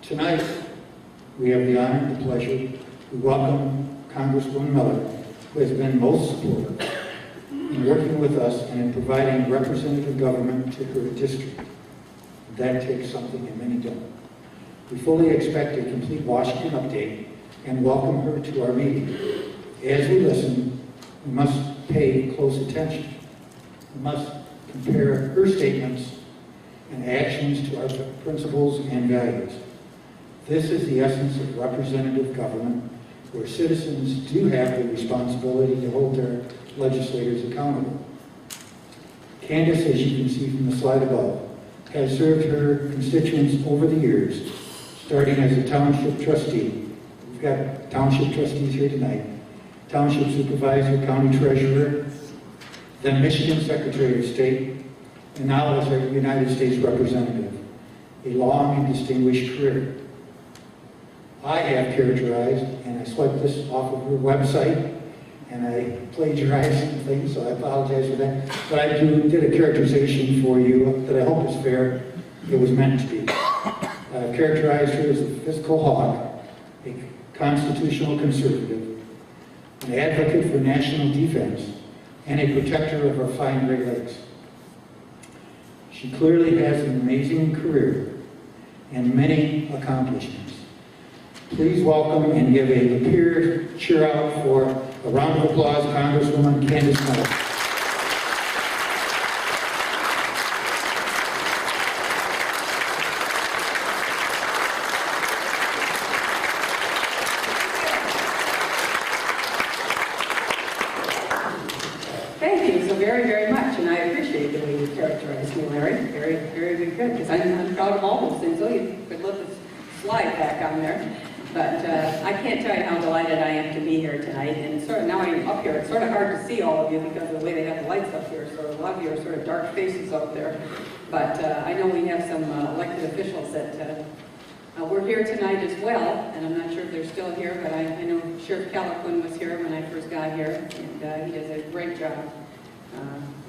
Tonight, we have the honor and the pleasure to welcome Congresswoman Miller, who has been most supportive in working with us and in providing representative government to her district. That takes something and many don't. We fully expect a complete Washington update and welcome her to our meeting. As we listen, we must pay close attention. We must compare her statements and actions to our principles and values. This is the essence of representative government, where citizens do have the responsibility to hold their legislators accountable. Candice, as you can see from the slide above, has served her constituents over the years, starting as a township trustee. We've got township trustees here tonight. Township supervisor, county treasurer, then Michigan Secretary of State, and now as our United States representative. A long and distinguished career. I have characterized, and I swiped this off of her website, and I plagiarized some things, so I apologize for that. But I did a characterization for you that I hope is fair. It was meant to be. I've characterized her as a fiscal hawk, a constitutional conservative, an advocate for national defense, and a protector of our fine Great Lakes. She clearly has an amazing career and many accomplishments. Please welcome and give a Lapeer cheer out for a round of applause, Congresswoman Candice Miller. Thank you so very, very much, and I appreciate the way you characterized me, Larry. Very, very, very good, because I'm proud of all those things. Oh, you could let this slide back on there. But I can't tell you how delighted I am to be here tonight. And sort of now I'm up here, it's sort of hard to see all of you because of the way they have the lights up here. So a lot of you are sort of dark faces up there. But I know we have some elected officials that were here tonight as well. And I'm not sure if they're still here, but I know Sheriff Caliquin was here when I first got here. And he does a great job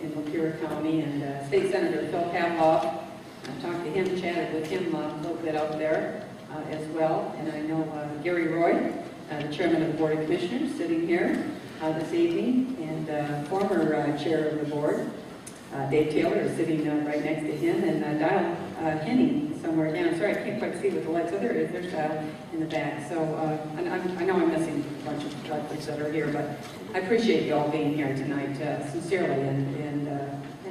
in Lapeer County. And State Senator Phil Pavlov, I talked to him, chatted with him a little bit out there. As well, and I know Gary Roy, the chairman of the Board of Commissioners, sitting here this evening, and former chair of the board, Dave Taylor, is sitting right next to him, and Dial Henning somewhere down. I'm sorry, I can't quite see with the lights. Oh, there it is. There's Dial in the back. So I know I'm missing a bunch of directors that are here, but I appreciate you all being here tonight, sincerely, and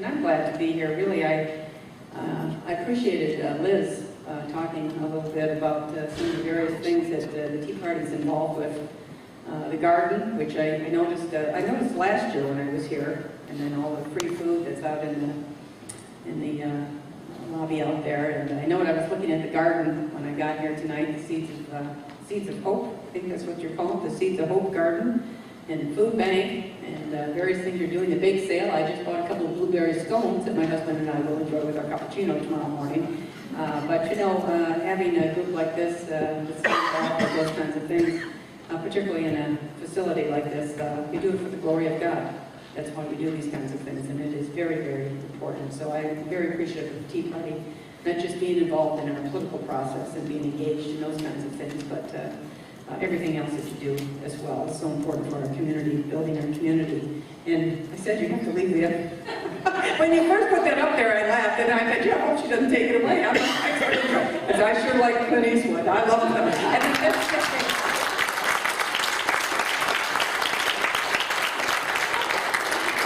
I'm glad to be here. Really, I appreciated Liz talking a little bit about some of the various things that the Tea Party is involved with. The garden, which I noticed last year when I was here, and then all the free food that's out in the lobby out there. And I know when I was looking at the garden when I got here tonight, the Seeds of Hope, I think that's what you're calling it, the Seeds of Hope garden, and food bank, and various things you're doing. The bake sale, I just bought a couple of blueberry scones that my husband and I will enjoy with our cappuccino tomorrow morning. But you know, having a group like this that's involved with those kinds of things, particularly in a facility like this, we do it for the glory of God. That's why we do these kinds of things, and it is very, very important. So I'm very appreciative of the Tea Party, not just being involved in our political process and being engaged in those kinds of things, but everything else that you do as well is so important for our community, building our community. And I said you have to leave the other. When you first put that up there, I laughed, and I said, yeah, I hope she doesn't take it away. I sure like Clint Eastwood. I love them.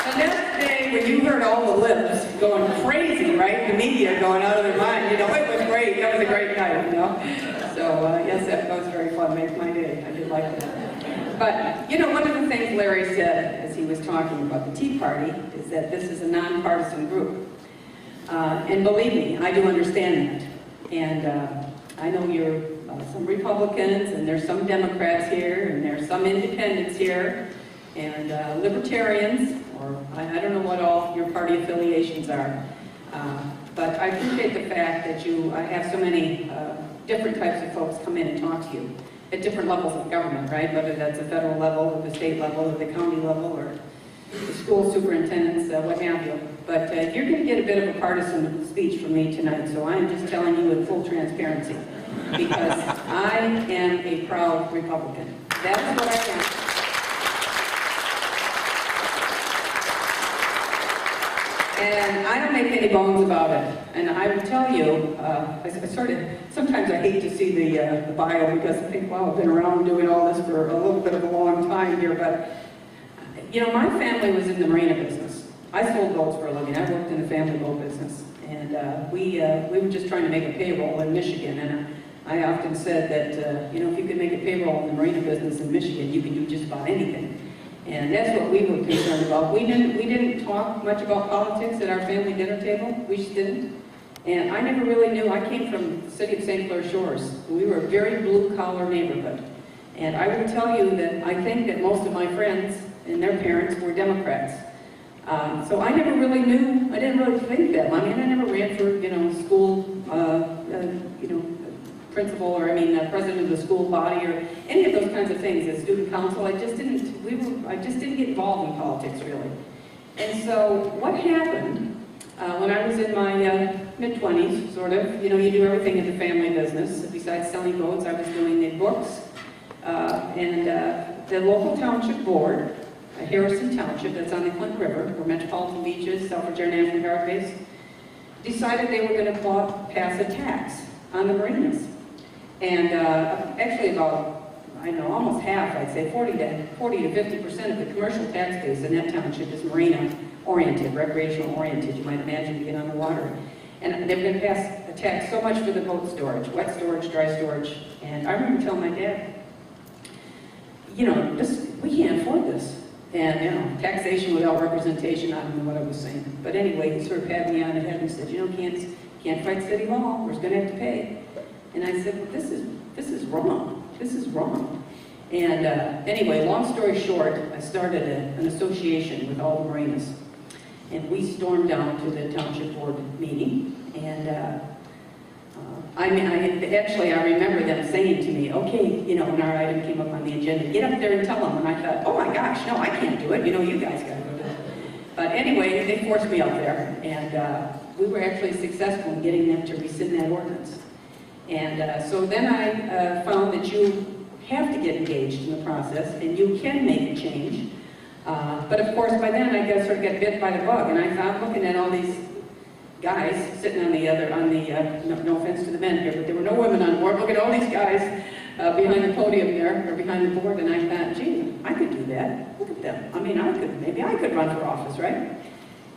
And that day when you heard all the lips going crazy, right? The media going out of their mind, you know, it was great. That was a great night, you know. So yes, that was very fun. Made my day. I did like that. But, you know, one of the things Larry said as he was talking about the Tea Party is that this is a nonpartisan group. And believe me, I do understand that. And I know you're some Republicans, and there's some Democrats here, and there's some independents here, and libertarians, or I don't know what all your party affiliations are. But I appreciate the fact that you have so many different types of folks come in and talk to you at different levels of government, right? Whether that's the federal level, or the state level, or the county level, or the school superintendents, what have you. But you're going to get a bit of a partisan speech from me tonight, so I'm just telling you with full transparency. because I am a proud Republican. That is what I am. And I don't make any bones about it. And I will tell you, sometimes I hate to see the bio because I think, wow, I've been around doing all this for a little bit of a long time here, but, you know, my family was in the marina business. I sold boats for a living. I worked in the family boat business. And we were just trying to make a payroll in Michigan. And I often said that, you know, if you could make a payroll in the marina business in Michigan, you can do just about anything. And that's what we were concerned about. We didn't talk much about politics at our family dinner table. We just didn't. And I never really knew. I came from the city of St. Clair Shores. We were a very blue-collar neighborhood. And I will tell you that I think that most of my friends and their parents were Democrats. So I never really knew. I didn't really think that. I mean, I never ran for, you know, school, you know, principal, or president of the school body, or any of those kinds of things. As student council, I just didn't get involved in politics really. And so what happened when I was in my mid-20s, sort of, you know, you do everything in the family business. Besides selling boats, I was doing the books, and the local township board, Harrison Township, that's on the Clinton River, where Metropolitan Beach is, Selfridge Air National Guard base, decided they were going to pass a tax on the marinas. And actually about, I know, almost half, I'd say 40 to 50% of the commercial tax base in that township is marina-oriented, recreational-oriented, you might imagine, to get on the water. And they were going to pass a tax so much for the boat storage, wet storage, dry storage. And I remember telling my dad, you know, we can't afford this. And, you know, taxation without representation, I don't know what I was saying. But anyway, he sort of pat me on the head and said, you know, can't fight city hall, we're going to have to pay. And I said, well, this is wrong. This is wrong. And anyway, long story short, I started an association with all the marinas. And we stormed down to the township board meeting. And I remember them saying to me, okay, you know, when our item came up on the agenda, get up there and tell them. And I thought, oh my gosh, no, I can't do it. You know, you guys got to go do it. But anyway, they forced me up there. And we were actually successful in getting them to rescind that ordinance. And so then I found that you have to get engaged in the process, and you can make a change. But of course, by then I sort of got bit by the bug, and I thought, looking at all these guys sitting on the no offense to the men here, but there were no women on board. Look at all these guys behind the podium there, or behind the board, and I thought, gee, I could do that. Look at them. I mean, maybe I could run for office, right?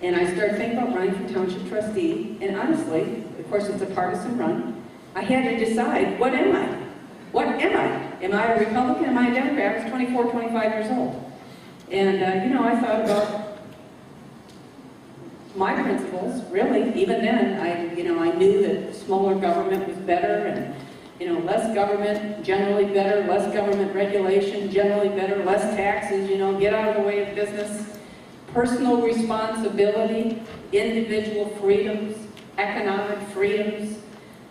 And I started thinking about running for township trustee, and honestly, of course, it's a partisan run. I had to decide, what am I? What am I? Am I a Republican? Am I a Democrat? I was 24, 25 years old. And, you know, I thought about my principles, really. Even then, I knew that smaller government was better, and, you know, less government, generally better, less government regulation, generally better, less taxes, you know, get out of the way of business, personal responsibility, individual freedoms, economic freedoms,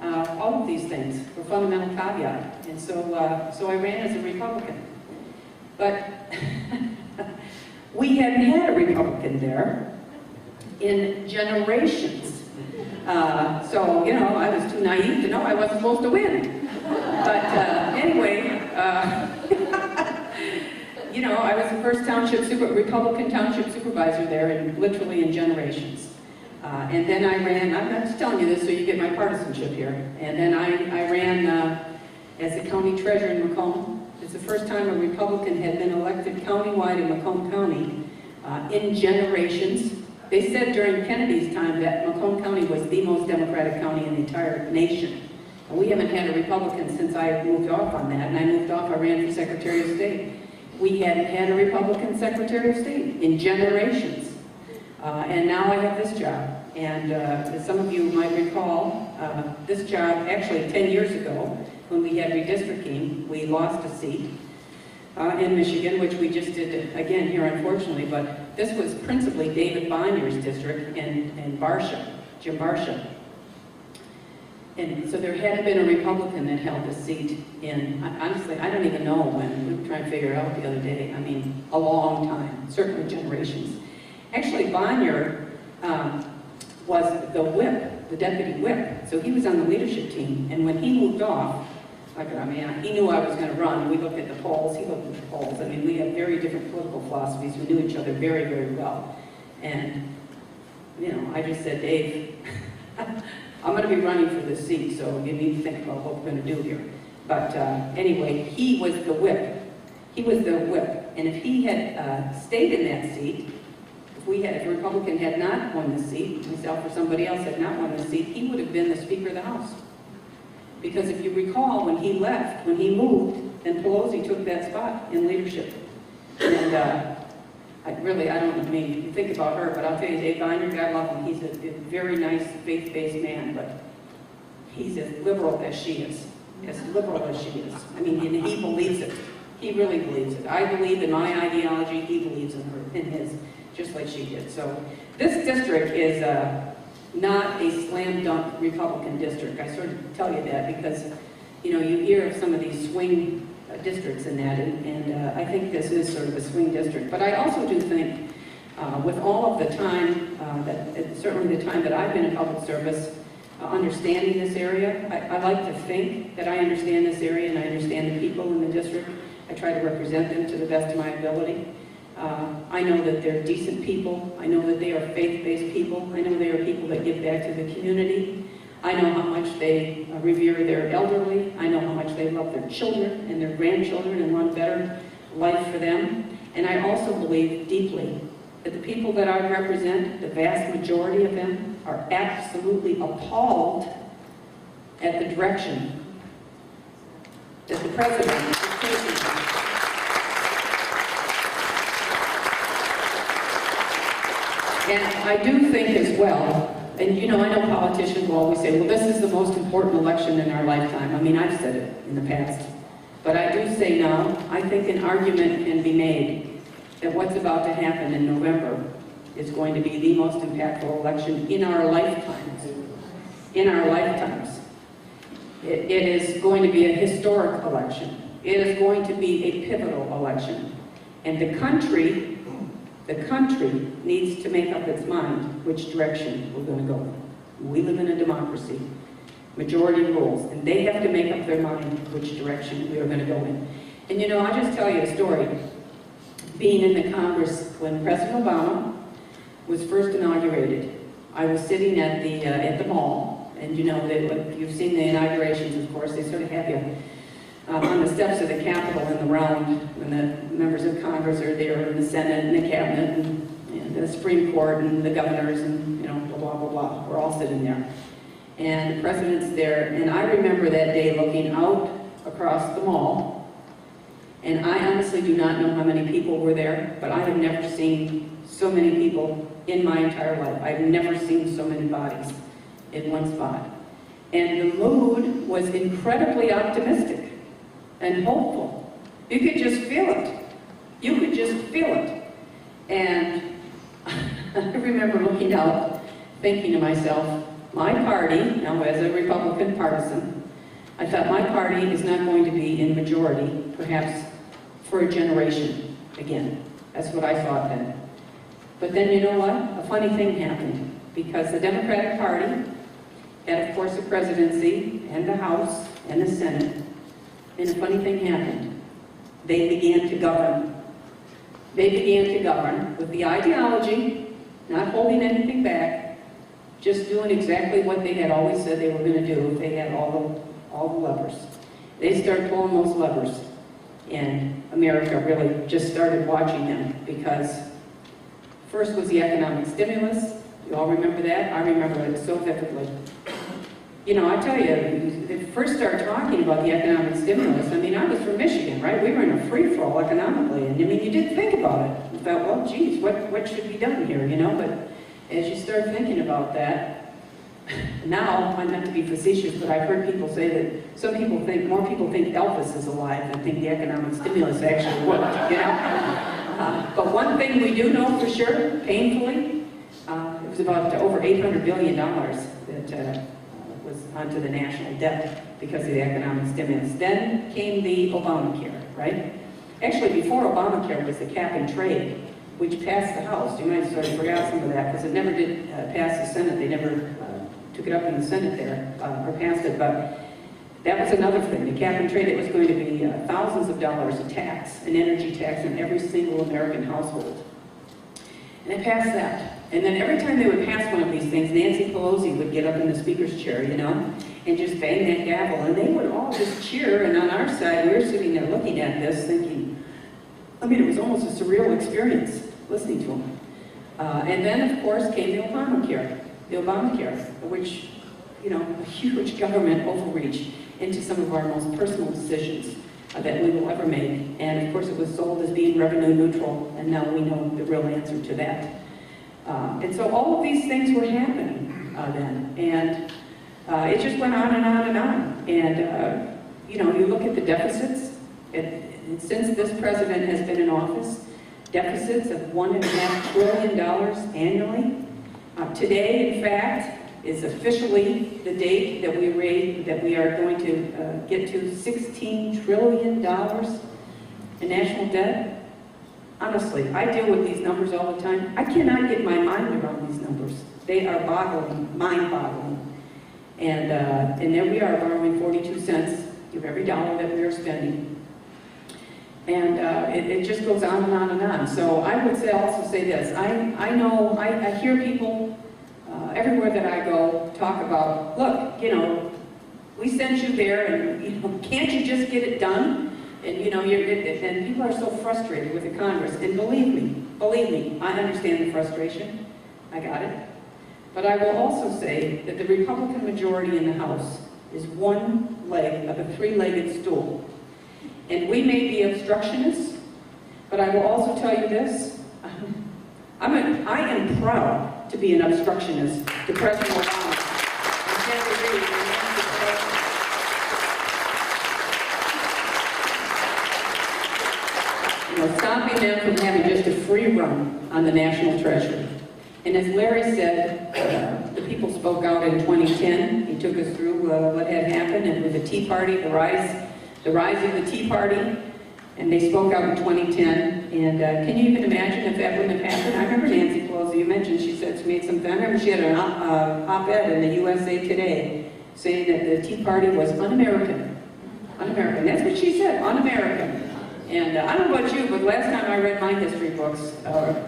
all of these things were fundamental caveat. And so I ran as a Republican. But we hadn't had a Republican there in generations. So, you know, I was too naive to know I wasn't supposed to win. But anyway, you know, I was the first Republican township supervisor there, literally in generations. And then I ran, I'm not just telling you this so you get my partisanship here, and then I ran as the county treasurer in Macomb. It's the first time a Republican had been elected countywide in Macomb County in generations. They said during Kennedy's time that Macomb County was the most Democratic county in the entire nation. And we haven't had a Republican since I moved off on that, and I moved off, I ran for Secretary of State. We hadn't had a Republican Secretary of State in generations. And now I have this job. And as some of you might recall, this job, actually 10 years ago, when we had redistricting, we lost a seat in Michigan, which we just did again here, unfortunately. But this was principally David Bonnier's district in Barsha, Jim Barsha. And so there hadn't been a Republican that held a seat in, honestly, I don't even know when. We were trying to figure it out the other day. I mean, a long time, certainly generations. Actually, Bonnier was the whip the deputy whip. So he was on the leadership team. And when he moved off, he knew I was going to run. We looked at the polls. He looked at the polls. I mean, we have very different political philosophies. We knew each other very, very well. And, you know, I just said, Dave, I'm going to be running for this seat, so you need to think about what we're going to do here. But anyway, he was the whip. He was the whip. And if he had stayed in that seat, if a Republican had not won the seat, myself or somebody else had not won the seat, he would have been the Speaker of the House. Because if you recall, when he left, when he moved, then Pelosi took that spot in leadership. And I don't mean you think about her, but I'll tell you, Dave Viner, God love him, he's a very nice, faith-based man, but he's as liberal as she is. As liberal as she is. I mean, and he believes it. He really believes it. I believe in my ideology, he believes in his, just like she did. So this district is not a slam dunk Republican district. I sort of tell you that because, you know, you hear of some of these swing districts in that, and I think this is sort of a swing district. But I also do think, with all of the time, certainly the time that I've been in public service, understanding this area, I like to think that I understand this area and I understand the people in the district. I try to represent them to the best of my ability. I know that they're decent people. I know that they are faith-based people. I know they are people that give back to the community. I know how much they revere their elderly. I know how much they love their children and their grandchildren and want a better life for them. And I also believe deeply that the people that I represent, the vast majority of them, are absolutely appalled at the direction that the president is taking. And I do think as well, and you know, I know politicians will always say, well, this is the most important election in our lifetime. I mean, I've said it in the past. But I do say now, I think an argument can be made that what's about to happen in November is going to be the most impactful election in our lifetimes. In our lifetimes. It is going to be a historic election. It is going to be a pivotal election. And the country needs to make up its mind which direction we're going to go in. We live in a democracy. Majority rules. And they have to make up their mind which direction we are going to go in. And you know, I'll just tell you a story. Being in the Congress when President Obama was first inaugurated, I was sitting at the mall, and you know, you've seen the inaugurations, of course, they sort of have you on the steps of the Capitol in the round when the members of Congress are there, and the Senate and the Cabinet and the Supreme Court and the governors and, you know, blah, blah, blah. We're all sitting there. And the president's there, and I remember that day looking out across the mall, and I honestly do not know how many people were there, but I have never seen so many people in my entire life. I've never seen so many bodies in one spot. And the mood was incredibly optimistic and hopeful. You could just feel it. You could just feel it. And I remember looking out, thinking to myself, my party, now as a Republican partisan, I thought my party is not going to be in majority, perhaps for a generation again. That's what I thought then. But then you know what? A funny thing happened, because the Democratic Party had, of course, the presidency and the House and the Senate. And a funny thing happened. They began to govern. They began to govern with the ideology, not holding anything back, just doing exactly what they had always said they were going to do if they had all the levers. They started pulling those levers, and America really just started watching them, because first was the economic stimulus. You all remember that? I remember it so vividly. You know, I tell you, they first started talking about the economic stimulus. I mean, I was from Michigan, right? We were in a free-for-all economically, and I mean, you did think about it. You thought, well, geez, what should be done here, you know? But as you start thinking about that, now, I'm not to be facetious, but I've heard people say that more people think Elvis is alive than think the economic stimulus actually worked, you know? But one thing we do know for sure, painfully, it was about over $800 billion that was onto the national debt because of the economic stimulus. Then came the Obamacare, right? Actually, before Obamacare was the cap and trade, which passed the House. You might have sort of forgot some of that because it never did pass the Senate. They never took it up in the Senate there, or passed it, but that was another thing. The cap and trade, it was going to be thousands of dollars of tax, an energy tax on every single American household. And they passed that. And then every time they would pass one of these things, Nancy Pelosi would get up in the speaker's chair, you know, and just bang that gavel, and they would all just cheer, and on our side, we were sitting there looking at this thinking, I mean, it was almost a surreal experience listening to them. And then, of course, came the Obamacare, which, you know, a huge government overreach into some of our most personal decisions that we will ever make. And of course, it was sold as being revenue neutral, and now we know the real answer to that. And so all of these things were happening then, and it just went on and on and on. And you know, you look at the deficits, and since this president has been in office, deficits of $1.5 trillion annually. Today, in fact, is officially the date that we are going to get to $16 trillion in national debt. Honestly, I deal with these numbers all the time. I cannot get my mind around these numbers. They are boggling, mind-boggling. And there we are borrowing 42 cents of every dollar that we are spending. And it just goes on and on and on. So I would also say this. I hear people everywhere that I go talk about, look, you know, we sent you there, and you know, can't you just get it done? And you know, and people are so frustrated with the Congress. And believe me, I understand the frustration. I got it. But I will also say that the Republican majority in the House is one leg of a three-legged stool. And we may be obstructionists, but I will also tell you this. I am proud to be an obstructionist to President Obama and Senator Reid and Nancy Pelosi. You know, stopping them from having just a free run on the national treasury. And as Larry said, the people spoke out in 2010. He took us through what had happened, and with the Tea Party, the rise of the Tea Party, and they spoke out in 2010. And can you even imagine if that wouldn't have happened? I remember Nancy Pelosi, you mentioned, she said to me at some time, I remember she had an op-ed in the USA Today saying that the Tea Party was un-American. Un-American. That's what she said, un-American. And I don't know about you, but last time I read my history books,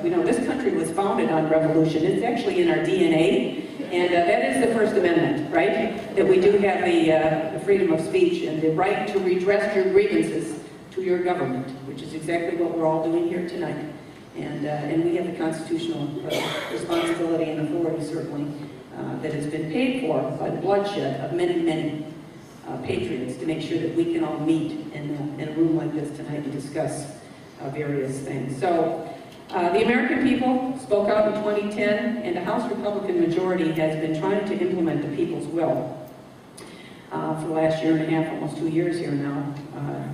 you know, this country was founded on revolution. It's actually in our DNA, and that is the First Amendment, right? That we do have the freedom of speech and the right to redress your grievances to your government, which is exactly what we're all doing here tonight. And we have the constitutional responsibility and authority, certainly, that has been paid for by the bloodshed of many, many patriots to make sure that we can all meet in a room like this tonight and discuss various things. So the American people spoke out in 2010, and the House Republican majority has been trying to implement the people's will for the last year and a half, almost 2 years here now.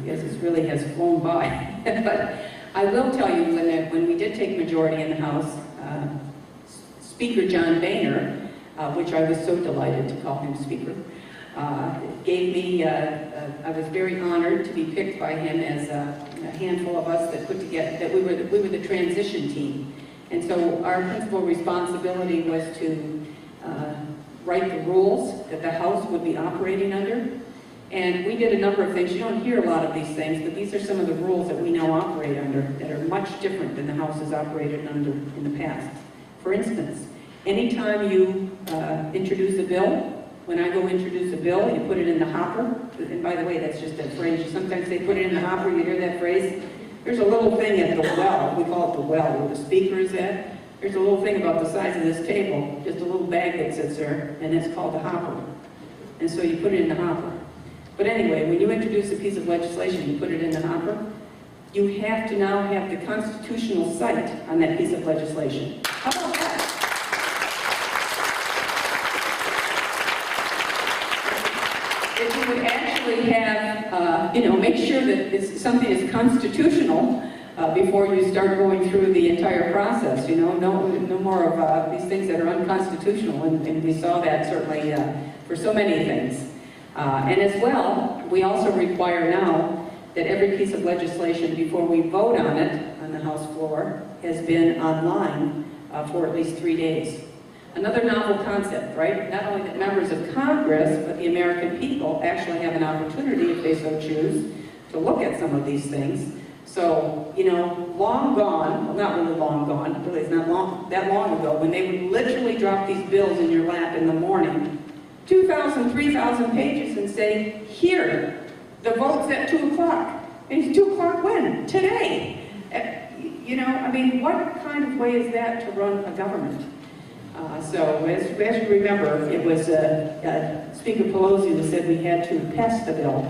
Yes, it really has flown by. But I will tell you, when we did take majority in the House, Speaker John Boehner, which I was so delighted to call him Speaker, gave me, I was very honored to be picked by him as a handful of us that put together, that we were the transition team. And so our principal responsibility was to write the rules that the House would be operating under. And we did a number of things. You don't hear a lot of these things, but these are some of the rules that we now operate under that are much different than the House has operated under in the past. For instance, anytime you introduce a bill, when I go introduce a bill, you put it in the hopper. And by the way, that's just a phrase. Sometimes they put it in the hopper, you hear that phrase. There's a little thing at the well, we call it the well, where the speaker is at. There's a little thing about the size of this table, just a little bag that sits there, and it's called the hopper. And so you put it in the hopper. But anyway, when you introduce a piece of legislation, you put it in the hopper, you have to now have the constitutional site on that piece of legislation. How about that? If you would actually have, you know, make sure that something is constitutional before you start going through the entire process. You know, no more of these things that are unconstitutional, and we saw that certainly for so many things. And as well, we also require now that every piece of legislation, before we vote on it on the House floor, has been online for at least 3 days. Another novel concept, right? Not only that members of Congress, but the American people actually have an opportunity, if they so choose, to look at some of these things. So, you know, long gone, well, not really long gone, really it's not that long ago, when they would literally drop these bills in your lap in the morning, 2,000, 3,000 pages, and say, here, the vote's at 2 o'clock. And it's 2 o'clock when? Today. You know, I mean, what kind of way is that to run a government? So, as you remember, it was Speaker Pelosi who said we had to pass the bill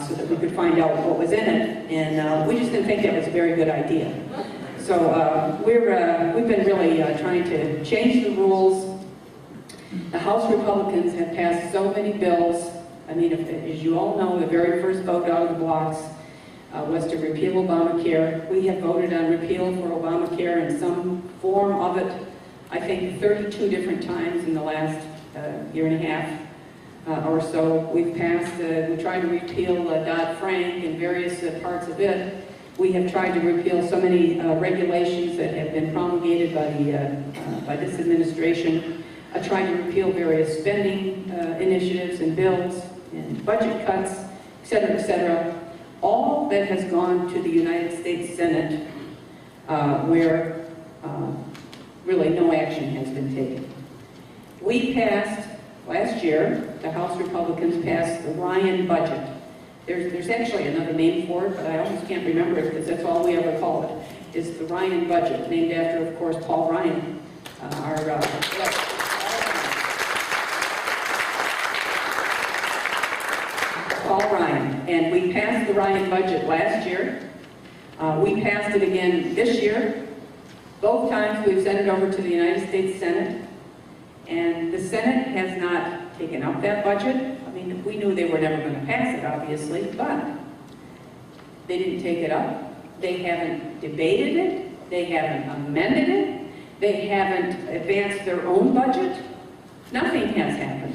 so that we could find out what was in it, and we just didn't think that was a very good idea. So we've been really trying to change the rules. The House Republicans have passed so many bills. I mean, as you all know, the very first vote out of the blocks was to repeal Obamacare. We have voted on repeal for Obamacare in some form of it, I think 32 different times in the last year and a half or so. We've passed, we tried to repeal Dodd-Frank and various parts of it. We have tried to repeal so many regulations that have been promulgated by this administration. Tried to repeal various spending initiatives and bills and budget cuts, et cetera, all that has gone to the United States Senate where really no action has been taken. We passed, last year, the House Republicans passed the Ryan budget. There's actually another name for it, but I almost can't remember it because that's all we ever call it. It's the Ryan budget, named after, of course, Paul Ryan, Paul Ryan. And we passed the Ryan budget last year. We passed it again this year. Both times we've sent it over to the United States Senate, and the Senate has not taken up that budget. I mean, we knew they were never going to pass it, obviously, but they didn't take it up. They haven't debated it. They haven't amended it. They haven't advanced their own budget. Nothing has happened.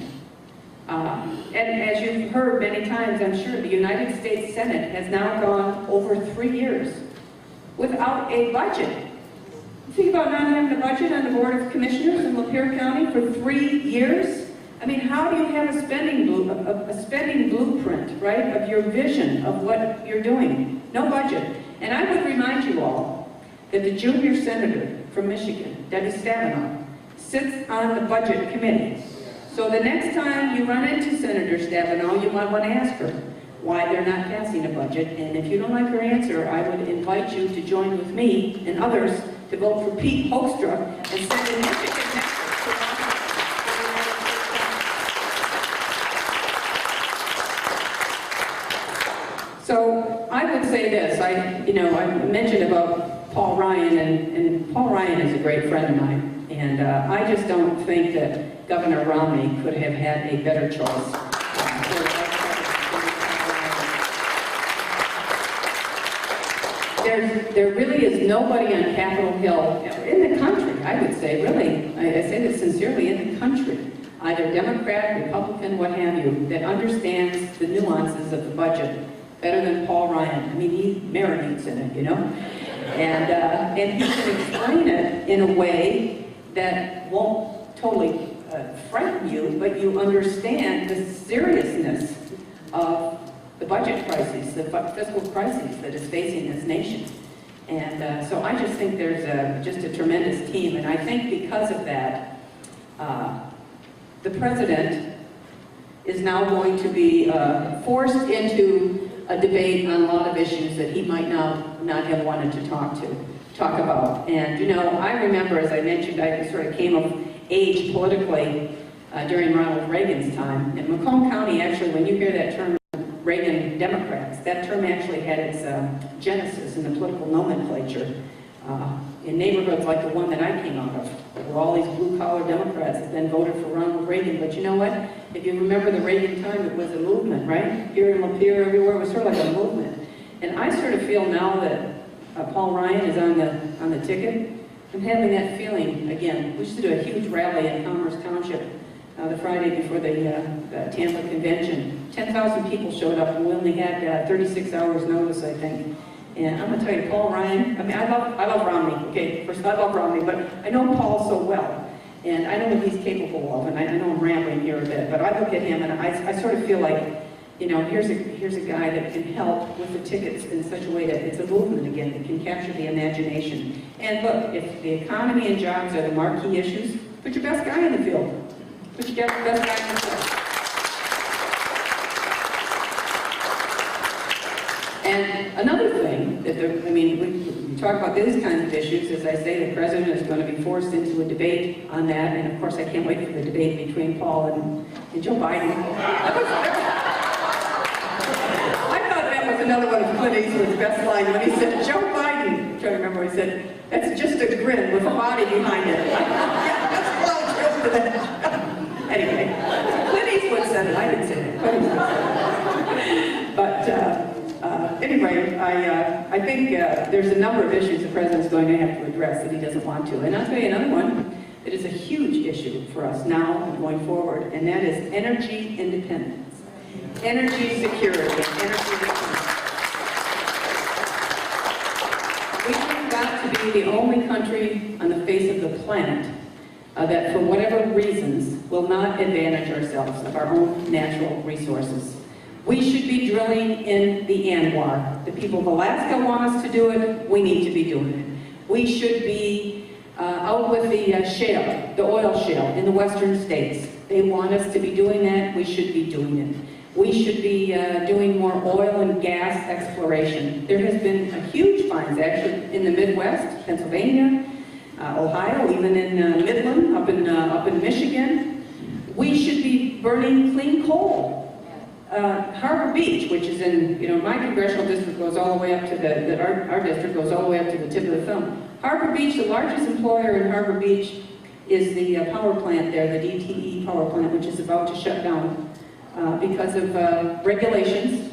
And as you've heard many times, I'm sure, the United States Senate has now gone over 3 years without a budget. Think about not having a budget on the Board of Commissioners in Lapeer County for 3 years. I mean, how do you have a spending blueprint, right, of your vision of what you're doing? No budget. And I would remind you all that the junior senator from Michigan, Debbie Stabenow, sits on the budget committee. So the next time you run into Senator Stabenow, you might want to ask her why they're not passing a budget. And if you don't like her answer, I would invite you to join with me and others to vote for Pete Hoekstra and send a Michigan message to So I would say this, I mentioned about Paul Ryan, and Paul Ryan is a great friend of mine, and I just don't think that Governor Romney could have had a better choice. There really is nobody on Capitol Hill, in the country, I would say, really, I say this sincerely, in the country, either Democrat, Republican, what have you, that understands the nuances of the budget better than Paul Ryan. I mean, he marinates in it, you know? And he can explain it in a way that won't totally frighten you, but you understand the seriousness of the budget crisis, the fiscal crisis that is facing this nation. And so I just think there's just a tremendous team, and I think because of that, the president is now going to be forced into a debate on a lot of issues that he might not have wanted to talk about. And you know, I remember, as I mentioned, I sort of came of age politically during Ronald Reagan's time. In Macomb County, actually, when you hear that term, Reagan Democrats, that term actually had its genesis in the political nomenclature in neighborhoods like the one that I came out of, where all these blue-collar Democrats that then voted for Ronald Reagan. But you know what? If you remember the Reagan time, it was a movement, right? Here in Lapeer, everywhere, it was sort of like a movement. And I sort of feel now that Paul Ryan is on the ticket. I'm having that feeling again. We used to do a huge rally in Commerce Township the Friday before the Tampa convention. 10,000 people showed up, and we only had 36 hours notice, I think. And I'm gonna tell you, Paul Ryan, I mean, I love Romney, okay? First, I love Romney, but I know Paul so well. And I know what he's capable of, and I know I'm rambling here a bit, but I look at him and I sort of feel like, you know, here's a guy that can help with the tickets in such a way that it's a movement again, that can capture the imagination. And look, if the economy and jobs are the marquee issues, put your best guy in the field. Put your best guy in the field. And another thing that we talk about these kinds of issues. As I say, the president is going to be forced into a debate on that, and of course I can't wait for the debate between Paul and Joe Biden. I thought that was another one of Clint Eastwood's best line when he said, Joe Biden, I'm trying to remember what he said, that's just a grin with a body behind it. Yeah, that's close to that. Anyway, Clint Eastwood said it, I didn't say it. Clint Eastwood said it. But anyway, I think there's a number of issues the president's going to have to address that he doesn't want to. And I'll tell you another one that is a huge issue for us now and going forward, and that is energy independence, energy security, and energy independence. We have got to be the only country on the face of the planet that, for whatever reasons, will not advantage ourselves of our own natural resources. We should be drilling in the Anwar. The people of Alaska want us to do it. We need to be doing it. We should be out with the shale, the oil shale in the western states. They want us to be doing that. We should be doing it. We should be doing more oil and gas exploration. There has been a huge finds actually in the Midwest, Pennsylvania, Ohio, even in Midland, up in Michigan. We should be burning clean coal. Harbor Beach, which is in, my congressional district goes all the way up to our district goes all the way up to the tip of the thumb. Harbor Beach, the largest employer in Harbor Beach is the power plant there, the DTE power plant, which is about to shut down because of regulations.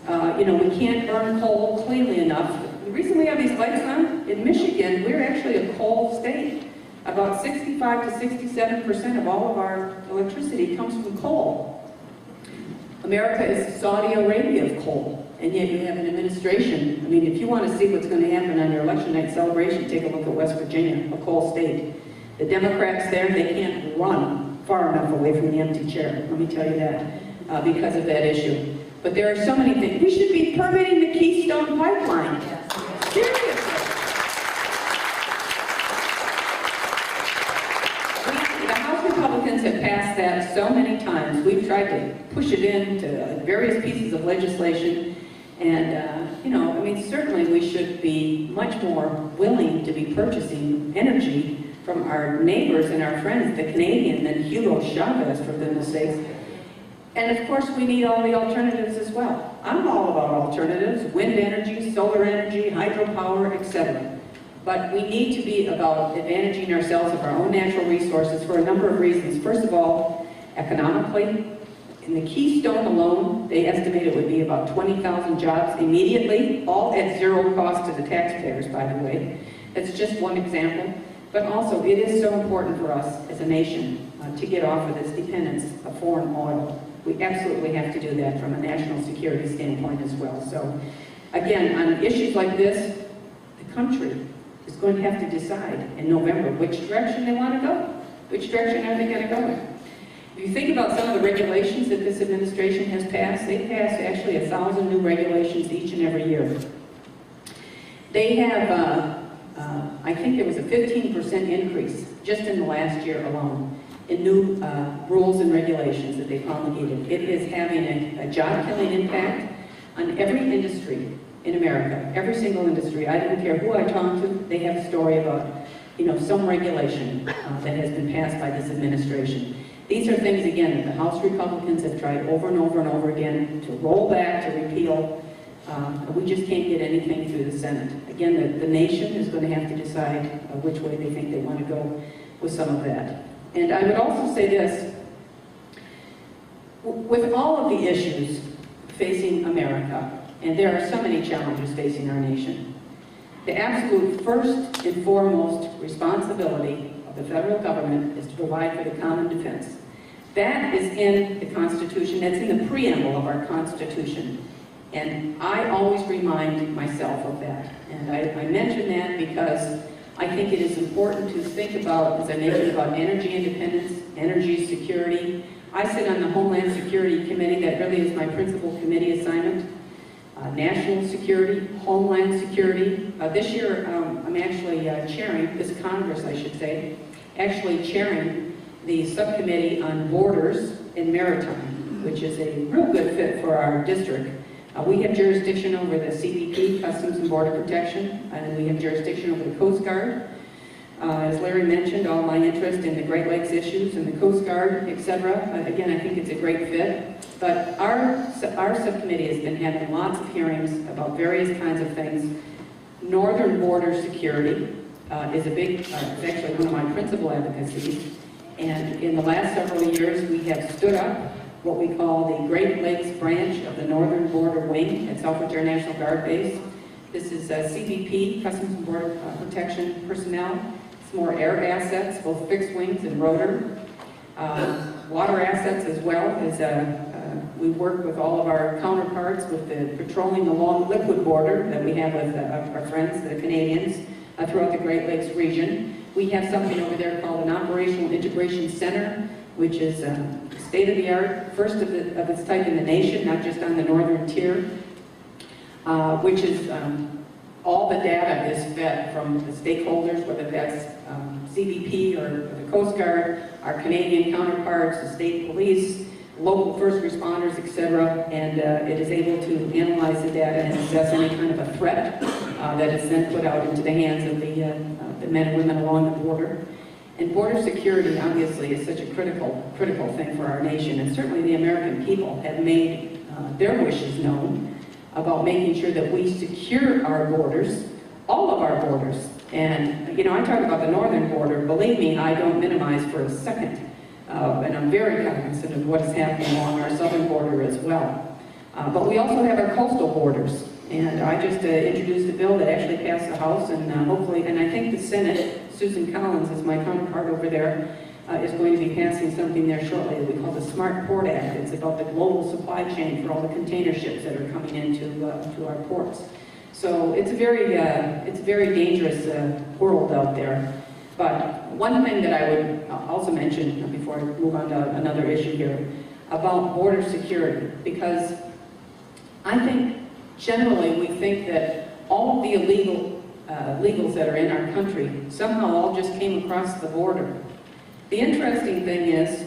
We can't burn coal cleanly enough. The reason we have these lights on, in Michigan, we're actually a coal state. About 65 to 67% of all of our electricity comes from coal. America is Saudi Arabia of coal, and yet you have an administration. I mean, if you want to see what's going to happen on your election night celebration, take a look at West Virginia, a coal state. The Democrats there, they can't run far enough away from the empty chair, let me tell you that, because of that issue. But there are so many things. We should be permitting the Keystone Pipeline. Seriously. Republicans have passed that so many times. We've tried to push it into various pieces of legislation, and certainly we should be much more willing to be purchasing energy from our neighbors and our friends, the Canadian and Hugo Chavez, for goodness sakes. And of course, we need all the alternatives as well. I'm all about alternatives: wind energy, solar energy, hydropower, etc. But we need to be about advantaging ourselves of our own natural resources for a number of reasons. First of all, economically. In the Keystone alone, they estimate it would be about 20,000 jobs immediately, all at zero cost to the taxpayers, by the way. That's just one example. But also, it is so important for us as a nation to get off of this dependence of foreign oil. We absolutely have to do that from a national security standpoint as well. So, again, on issues like this, the country is going to have to decide in November which direction they want to go. Which direction are they going to go in? If you think about some of the regulations that this administration has passed, they passed actually 1,000 new regulations each and every year. They have, I think there was a 15% increase just in the last year alone in new rules and regulations that they promulgated. It is having a job-killing impact on every industry in America, every single industry. I don't care who I talk to, they have a story about, some regulation that has been passed by this administration. These are things, again, that the House Republicans have tried over and over and over again to roll back, to repeal. We just can't get anything through the Senate. Again, the nation is going to have to decide which way they think they want to go with some of that. And I would also say this: with all of the issues facing America, and there are so many challenges facing our nation, the absolute first and foremost responsibility of the federal government is to provide for the common defense. That is in the Constitution. That's in the preamble of our Constitution. And I always remind myself of that. And I mention that because I think it is important to think about, as I mentioned, about energy independence, energy security. I sit on the Homeland Security Committee. That really is my principal committee assignment. National security, Homeland security. This year, I'm actually chairing, this Congress, I should say, actually chairing the subcommittee on borders and maritime, which is a real good fit for our district. We have jurisdiction over the CBP, Customs and Border Protection, and we have jurisdiction over the Coast Guard. As Larry mentioned, all my interest in the Great Lakes issues and the Coast Guard, etc. Again, I think it's a great fit. But our subcommittee has been having lots of hearings about various kinds of things. Northern border security is a big, it's actually one of my principal advocacies. And in the last several years, we have stood up what we call the Great Lakes branch of the Northern Border Wing at Selfridge Air National Guard Base. This is CBP, Customs and Border Protection personnel. It's more air assets, both fixed wings and rotor. Water assets as well, as we work with all of our counterparts with the patrolling along liquid border that we have with our friends, the Canadians, throughout the Great Lakes region. We have something over there called an Operational Integration Center, which is state-of-the-art, first of its type in the nation, not just on the northern tier, which is all the data is fed from the stakeholders, whether that's CBP or the Coast Guard, our Canadian counterparts, the state police, local first responders, etc., and it is able to analyze the data and assess any kind of a threat that is then put out into the hands of the men and women along the border. And border security, obviously, is such a critical thing for our nation, and certainly the American people have made their wishes known about making sure that we secure our borders, all of our borders. And, you know, I talk about the northern border. Believe me, I don't minimize for a second. And I'm very cognizant of what is happening along our southern border as well. But we also have our coastal borders. And I just introduced a bill that actually passed the House, and hopefully, and I think the Senate, Susan Collins is my counterpart over there, is going to be passing something there shortly that we call the Smart Port Act. It's about the global supply chain for all the container ships that are coming into to our ports. So it's a very dangerous world out there. But one thing that I would also mention before I move on to another issue here about border security, because I think generally we think that all of the illegals that are in our country somehow all just came across the border. The interesting thing is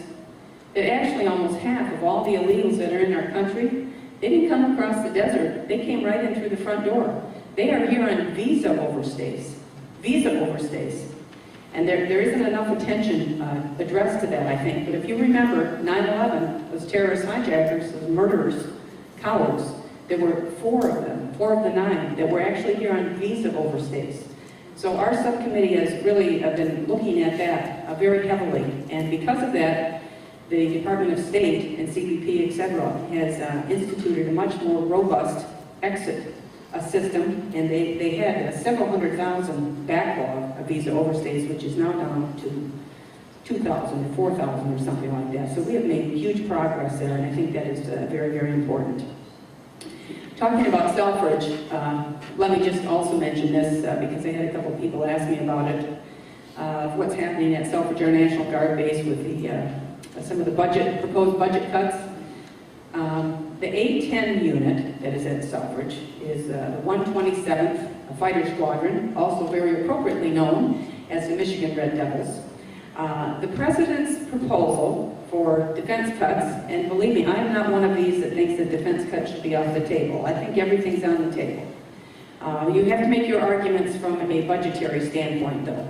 that actually almost half of all the illegals that are in our country, they didn't come across the desert. They came right in through the front door. They are here on visa overstays. Visa overstays. And there isn't enough attention addressed to that, I think. But if you remember, 9/11, those terrorist hijackers, those murderers, cowards, there were 4 of them, 4 of the 9, that were actually here on visa overstays. So our subcommittee has really been looking at that very heavily. And because of that, the Department of State and CBP, etc., has instituted a much more robust exit system, and they had several 100,000 backlog of visa overstays, which is now down to 2,000 or 4,000 or something like that. So we have made huge progress there, and I think that is very, very important. Talking about Selfridge, let me just also mention this because I had a couple of people ask me about it. What's happening at Selfridge Air National Guard Base with some of the proposed budget cuts. The A-10 unit that is at Selfridge is the 127th Fighter Squadron, also very appropriately known as the Michigan Red Devils. The President's proposal for defense cuts, and believe me, I am not one of these that thinks that defense cuts should be off the table. I think everything's on the table. You have to make your arguments from a budgetary standpoint, though.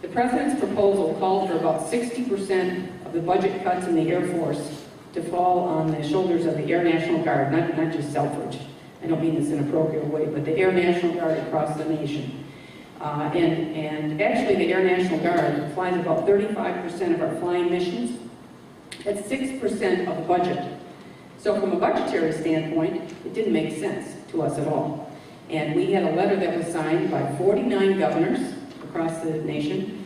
The President's proposal called for about 60% of the budget cuts in the Air Force to fall on the shoulders of the Air National Guard, not just Selfridge. I don't mean this in a parochial way, but the Air National Guard across the nation. And actually the Air National Guard flies about 35% of our flying missions. That's 6% of the budget. So from a budgetary standpoint, it didn't make sense to us at all. And we had a letter that was signed by 49 governors across the nation,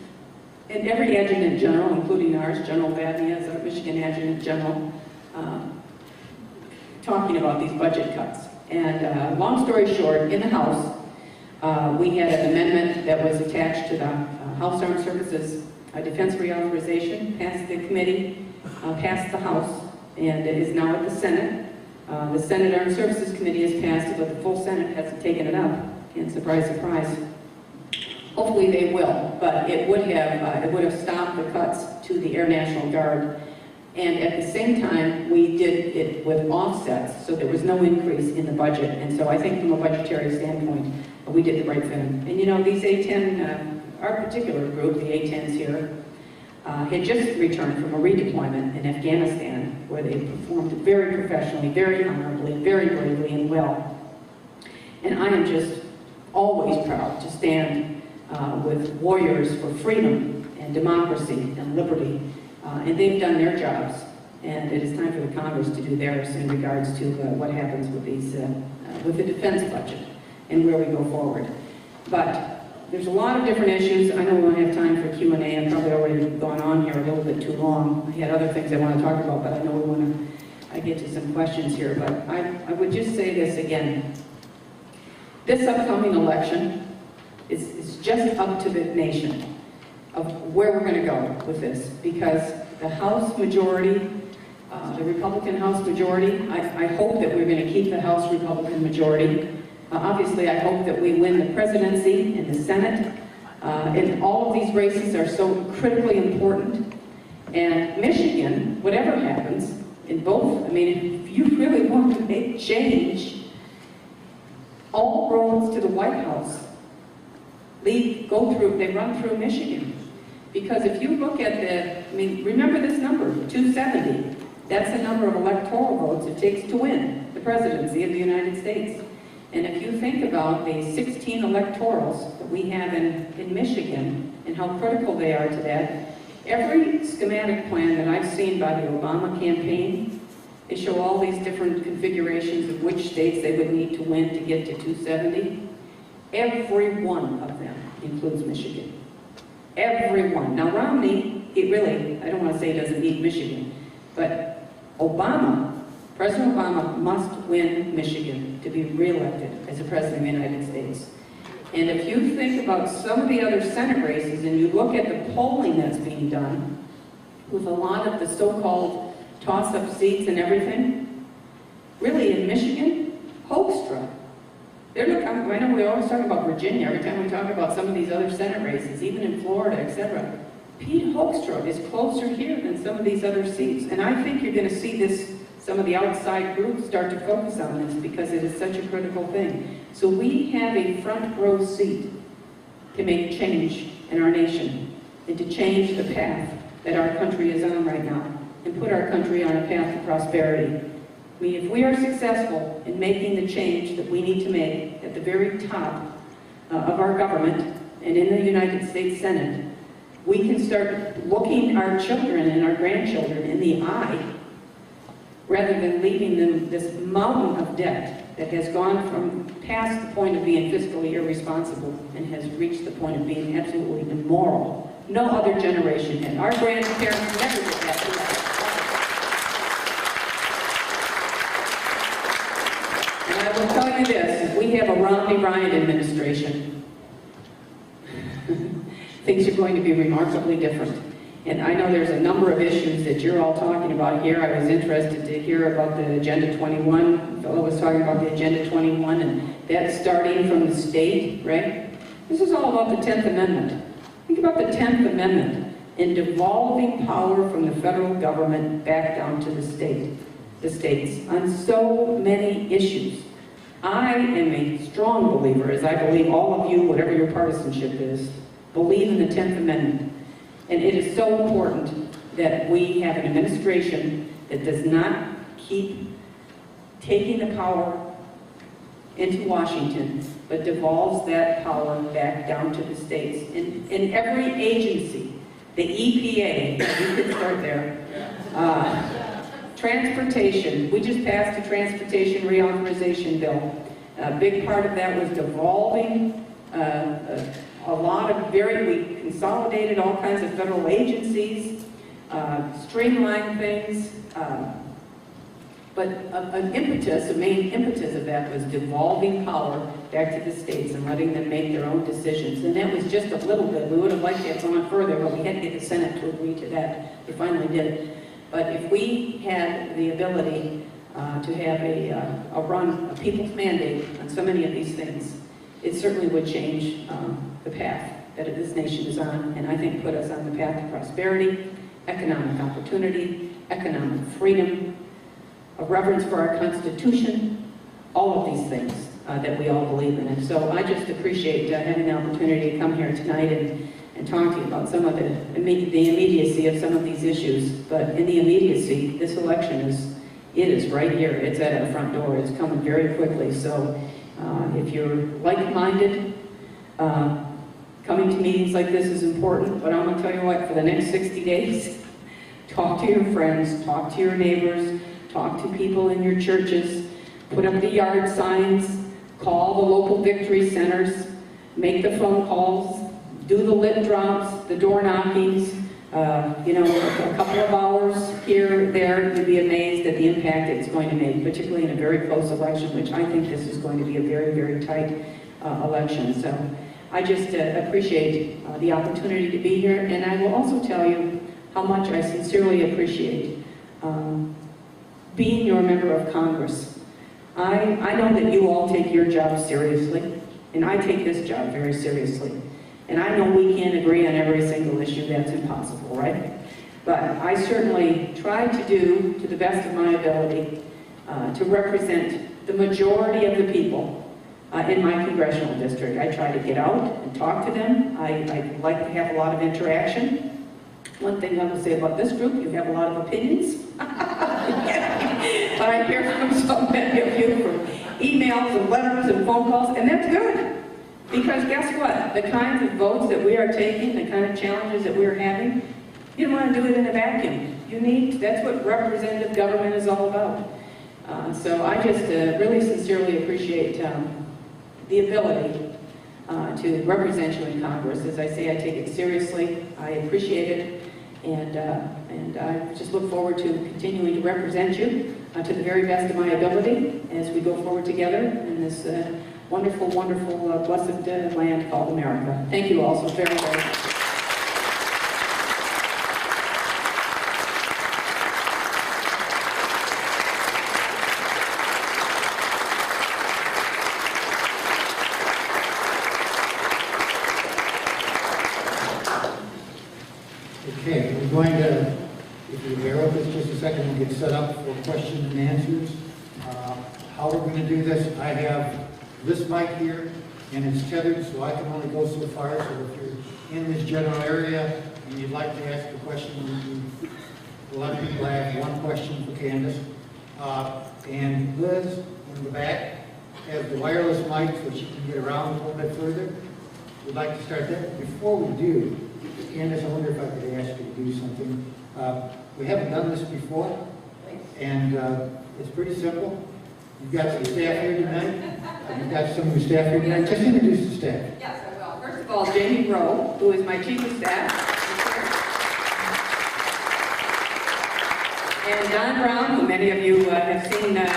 and every adjutant general, including ours, General Vadney, as our Michigan Adjutant General, talking about these budget cuts. And long story short, in the House, We had an amendment that was attached to the House Armed Services Defense Reauthorization, passed the committee, passed the House, and it is now at the Senate. The Senate Armed Services Committee has passed it, but the full Senate hasn't taken it up. And surprise, surprise. Hopefully they will, but it would have stopped the cuts to the Air National Guard. And at the same time, we did it with offsets, so there was no increase in the budget. And so I think from a budgetary standpoint, we did the right thing. And you know, these A-10, our particular group, the A-10s here, had just returned from a redeployment in Afghanistan, where they performed very professionally, very honorably, very bravely, and well. And I am just always proud to stand with warriors for freedom and democracy and liberty. And they've done their jobs, and it is time for the Congress to do theirs in regards to what happens with these, with the defense budget and where we go forward. But there's a lot of different issues. I know we won't have time for Q&A. I've probably already gone on here a little bit too long. I had other things I want to talk about, but I know we want to get to some questions here. But I would just say this again. This upcoming election is just up to the nation of where we're going to go with this, because the House majority, the Republican House majority, I hope that we're going to keep the House Republican majority. Obviously, I hope that we win the presidency and the Senate. And all of these races are so critically important. And Michigan, whatever happens, in both, I mean, if you really want to make change, all roads to the White House they run through Michigan. Because if you look at remember this number, 270. That's the number of electoral votes it takes to win the presidency of the United States. And if you think about the 16 electorals that we have in Michigan and how critical they are to that, every schematic plan that I've seen by the Obama campaign, they show all these different configurations of which states they would need to win to get to 270. Every one of them includes Michigan. Every one. Now Romney, I don't want to say he doesn't need Michigan, but President Obama must win Michigan to be reelected as the President of the United States. And if you think about some of the other Senate races and you look at the polling that's being done, with a lot of the so-called toss-up seats and everything, really in Michigan, Hoekstra. I know we always talk about Virginia every time we talk about some of these other Senate races, even in Florida, etc. Pete Hoekstra is closer here than some of these other seats. And I think you're going to see some of the outside groups start to focus on this because it is such a critical thing. So we have a front row seat to make change in our nation and to change the path that our country is on right now and put our country on a path to prosperity. I mean, if we are successful in making the change that we need to make at the very top of our government and in the United States Senate, we can start looking our children and our grandchildren in the eye rather than leaving them this mountain of debt that has gone from past the point of being fiscally irresponsible and has reached the point of being absolutely immoral. No other generation had. Our grandparents never did that to us. And I will tell you this, if we have a Romney-Ryan administration, things are going to be remarkably different. And I know there's a number of issues that you're all talking about here. I was interested to hear about the Agenda 21. The fellow was talking about the Agenda 21, and that's starting from the state, right? This is all about the 10th Amendment. Think about the 10th Amendment in devolving power from the federal government back down to the states on so many issues. I am a strong believer, as I believe all of you, whatever your partisanship is, believe in the 10th Amendment. And it is so important that we have an administration that does not keep taking the power into Washington, but devolves that power back down to the states. In every agency, the EPA, you could start there, transportation, we just passed a transportation reauthorization bill. A big part of that was devolving we consolidated all kinds of federal agencies, streamlined things. But an impetus, a main impetus of that was devolving power back to the states and letting them make their own decisions. And that was just a little bit. We would have liked to have gone further, but we had to get the Senate to agree to that. They finally did. But if we had the ability to have a people's mandate on so many of these things, it certainly would change the path that this nation is on, and I think put us on the path to prosperity, economic opportunity, economic freedom, a reverence for our Constitution, all of these things that we all believe in. And so I just appreciate having the opportunity to come here tonight and talk to you about some of the immediacy of some of these issues. But in the immediacy, this election is right here. It's at our front door. It's coming very quickly. So if you're like-minded, coming to meetings like this is important. But I'm going to tell you what, for the next 60 days, talk to your friends, talk to your neighbors, talk to people in your churches, put up the yard signs, call the local victory centers, make the phone calls, do the lit drops, the door knockings, a couple of hours here, there, you'd be amazed at the impact it's going to make, particularly in a very close election, which I think this is going to be a very, very tight election. So I just appreciate the opportunity to be here, and I will also tell you how much I sincerely appreciate being your member of Congress. I know that you all take your job seriously, and I take this job very seriously. And I know we can't agree on every single issue. That's impossible, right? But I certainly try to do, to the best of my ability, to represent the majority of the people in my congressional district. I try to get out and talk to them. I like to have a lot of interaction. One thing I will say about this group, you have a lot of opinions. But I hear from so many of you from emails and letters and phone calls, and that's good. Because guess what? The kinds of votes that we are taking, the kind of challenges that we're having, you don't want to do it in a vacuum. That's what representative government is all about. So I just really sincerely appreciate the ability to represent you in Congress. As I say, I take it seriously. I appreciate it. And I just look forward to continuing to represent you to the very best of my ability as we go forward together in this wonderful, wonderful, blessed land called America. Thank you all so very, very much. Okay, we're going to, if you bear with us just a second, we'll get set up for questions and answers. How we're going to do this, I have this mic here, and it's tethered, so I can only go so far. So if you're in this general area and you'd like to ask a question, a lot of people have one question for Candice. And Liz in the back has the wireless mic so she can get around a little bit further. We'd like to start there. Before we do, Candice, I wonder if I could ask you to do something. We haven't done this before, and it's pretty simple. You've got some staff here tonight. You've got some of your staff here tonight. Just introduce the staff. Yes, I will. First of all, Jamie Rowe, who is my chief of staff. And Don Brown, who many of you have seen around.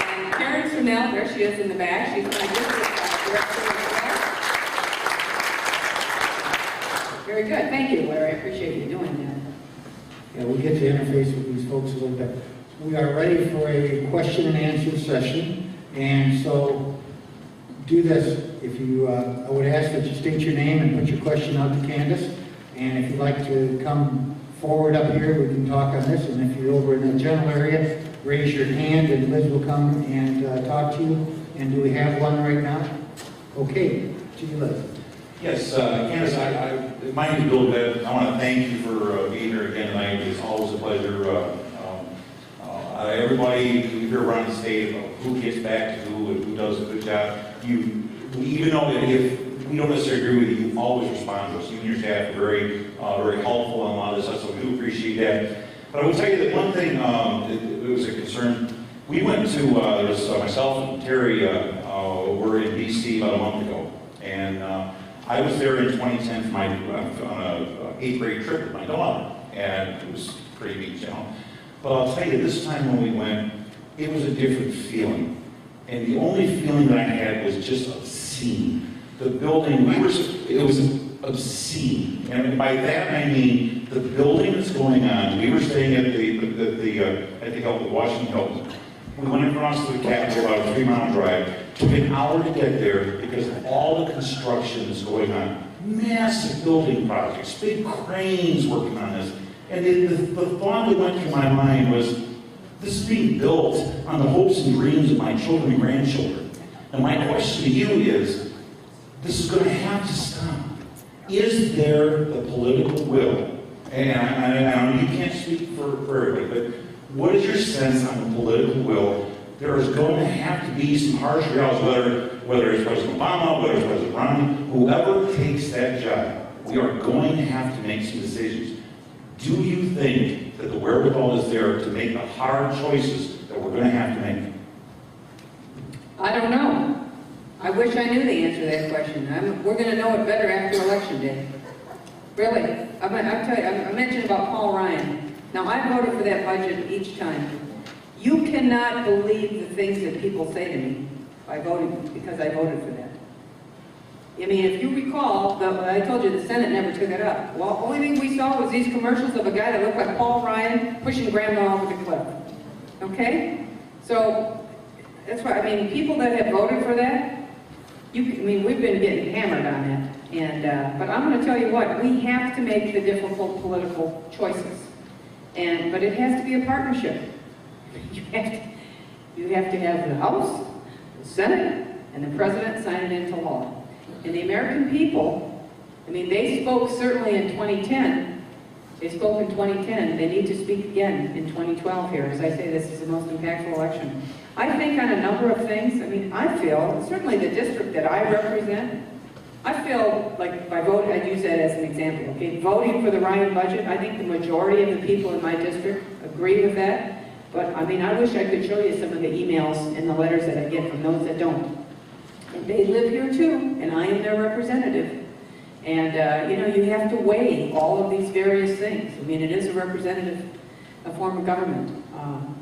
And Karen Snell, there she is in the back. She's my district director as well. Very good. Thank you, Larry. I appreciate you doing that. Yeah, we'll get to interface with these folks a little bit. We are ready for a question and answer session, and so do this. If you, I would ask that you state your name and put your question out to Candice, and if you'd like to come forward up here, we can talk on this, and if you're over in the general area, raise your hand, and Liz will come and talk to you. And do we have one right now? Okay, to you, Liz. Yes, Candice, my name is Bill Bibb. I want to thank you for being here again tonight. It's always a pleasure. Everybody here around the state, who gets back to who and who does a good job, even though that if we don't necessarily agree with you, you always respond to us. You and your staff are very helpful on a lot of this stuff, so we do appreciate that. But I will tell you that one thing, it was a concern. We went to, there was myself and Terry were in D.C. about a month ago, and I was there in 2010 for on an 8th grade trip with my daughter. and it was pretty neat, you know. But I'll tell you, this time when we went, it was a different feeling. And the only feeling that I had was just obscene. The building, it was obscene. And by that I mean the building that's going on. We were staying at the Hilton, Washington Hilton. We went across to the Capitol, about a 3-mile drive. Took an hour to get there because of all the construction that's going on. Massive building projects, big cranes working on this. And the thought that went through my mind was, this is being built on the hopes and dreams of my children and grandchildren. And my question to you is, this is going to have to stop. Is there the political will? And I know you can't speak for everybody, but what is your sense on the political will? There is going to have to be some harsh realities, whether it's President Obama, whether it's President Romney, whoever takes that job, we are going to have to make some decisions. Do you think that the wherewithal is there to make the hard choices that we're going to have to make? I don't know. I wish I knew the answer to that question. We're going to know it better after Election Day. Really. I'll tell you, I mentioned about Paul Ryan. Now, I voted for that budget each time. You cannot believe the things that people say to me because I voted for that. I mean, if you recall, I told you the Senate never took it up. Well, the only thing we saw was these commercials of a guy that looked like Paul Ryan pushing grandma over the cliff. Okay? So, that's why, I mean, people that have voted for that, we've been getting hammered on that. But I'm going to tell you what, we have to make the difficult political choices. But it has to be a partnership. You have to have the House, the Senate, and the President sign it into law. And the American people, they spoke certainly in 2010. They spoke in 2010. They need to speak again in 2012 here. As I say, this is the most impactful election. I think on a number of things, I feel, certainly the district that I represent, I feel like by voting, I'd use that as an example, okay? Voting for the Ryan budget, I think the majority of the people in my district agree with that. But, I wish I could show you some of the emails and the letters that I get from those that don't. And they live here too, and I am their representative. And, you have to weigh all of these various things. It is a form of government.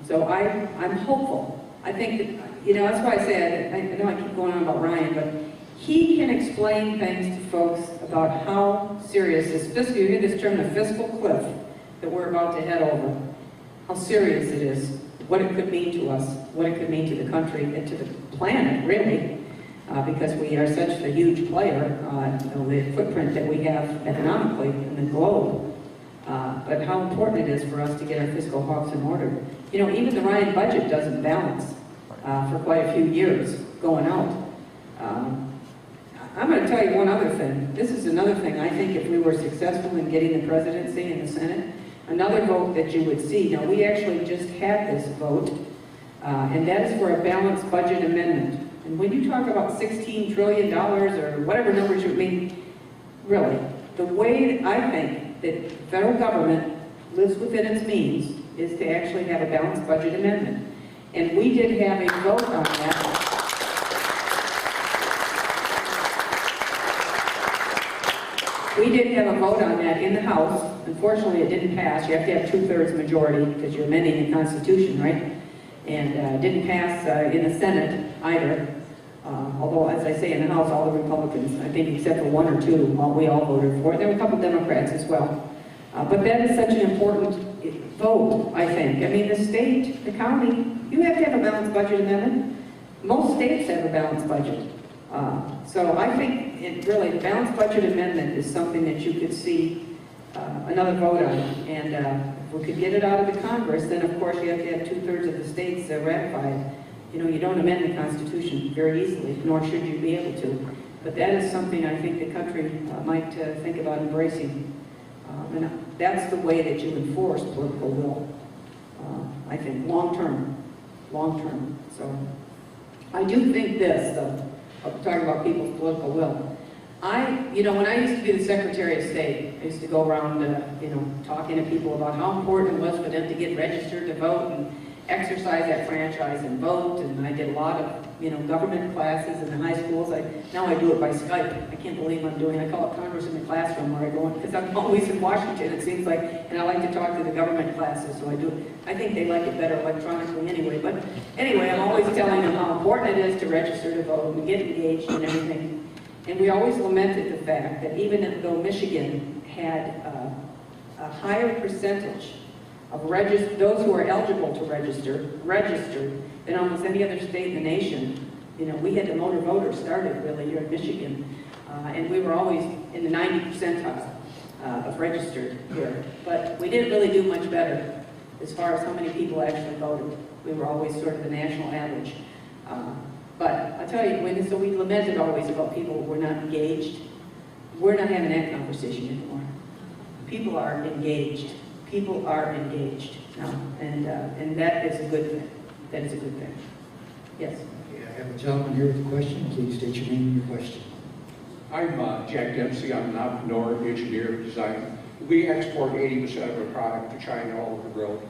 So I'm hopeful. I think that, that's why I say, I know I keep going on about Ryan, but he can explain things to folks about how serious this fiscal, you hear this term, the fiscal cliff that we're about to head over, how serious it is, what it could mean to us, what it could mean to the country and to the planet, really, because we are such a huge player, the footprint that we have economically in the globe, but how important it is for us to get our fiscal house in order. Even the Ryan budget doesn't balance for quite a few years going out. I'm going to tell you one other thing. This is another thing. I think if we were successful in getting the presidency and the Senate, another vote that you would see. Now, we actually just had this vote, and that is for a balanced budget amendment. And when you talk about $16 trillion or whatever numbers you mean, really, the way I think that federal government lives within its means is to actually have a balanced budget amendment. And we did have a vote on that. We did have a vote on that in the House. Unfortunately, it didn't pass. You have to have 2/3 majority because you're amending the Constitution, right? And it didn't pass in the Senate either. Although, as I say, in the House, all the Republicans, I think except for 1 or 2, we all voted for it. There were a couple Democrats as well. But that is such an important vote, I think. The state, the county, you have to have a balanced budget amendment. Most states have a balanced budget. So I think really the balanced budget amendment is something that you could see another vote on. And if we could get it out of the Congress, then of course you have to have 2/3 of the states ratify it. You don't amend the Constitution very easily, nor should you be able to. But that is something I think the country might think about embracing. And that's the way that you enforce political will, I think, long term. So I do think this, though. I'm talking about people's political will. When I used to be the Secretary of State, I used to go around, talking to people about how important it was for them to get registered to vote. exercise that franchise and vote, and I did a lot of, government classes in the high schools. Now I do it by Skype. I can't believe I call it Congress in the classroom where I go, because I'm always in Washington, it seems like, and I like to talk to the government classes, so I think they like it better electronically anyway. But anyway, I'm always telling them how important it is to register to vote and get engaged and everything. And we always lamented the fact that even though Michigan had a higher percentage of those who are eligible to registered than almost any other state in the nation. We had the motor voter started really here in Michigan, and we were always in the 90 percentile of registered here. But we didn't really do much better as far as how many people actually voted. We were always sort of the national average. But I tell you, so we lamented always about people who were not engaged. We're not having that conversation anymore. People are engaged. People are engaged now, and that is a good thing. That is a good thing. Yes? Okay, I have a gentleman here with a question. Please state your name and your question. I'm Jack Dempsey. I'm an entrepreneur, engineer, designer. We export 80% of our product to China all over the world.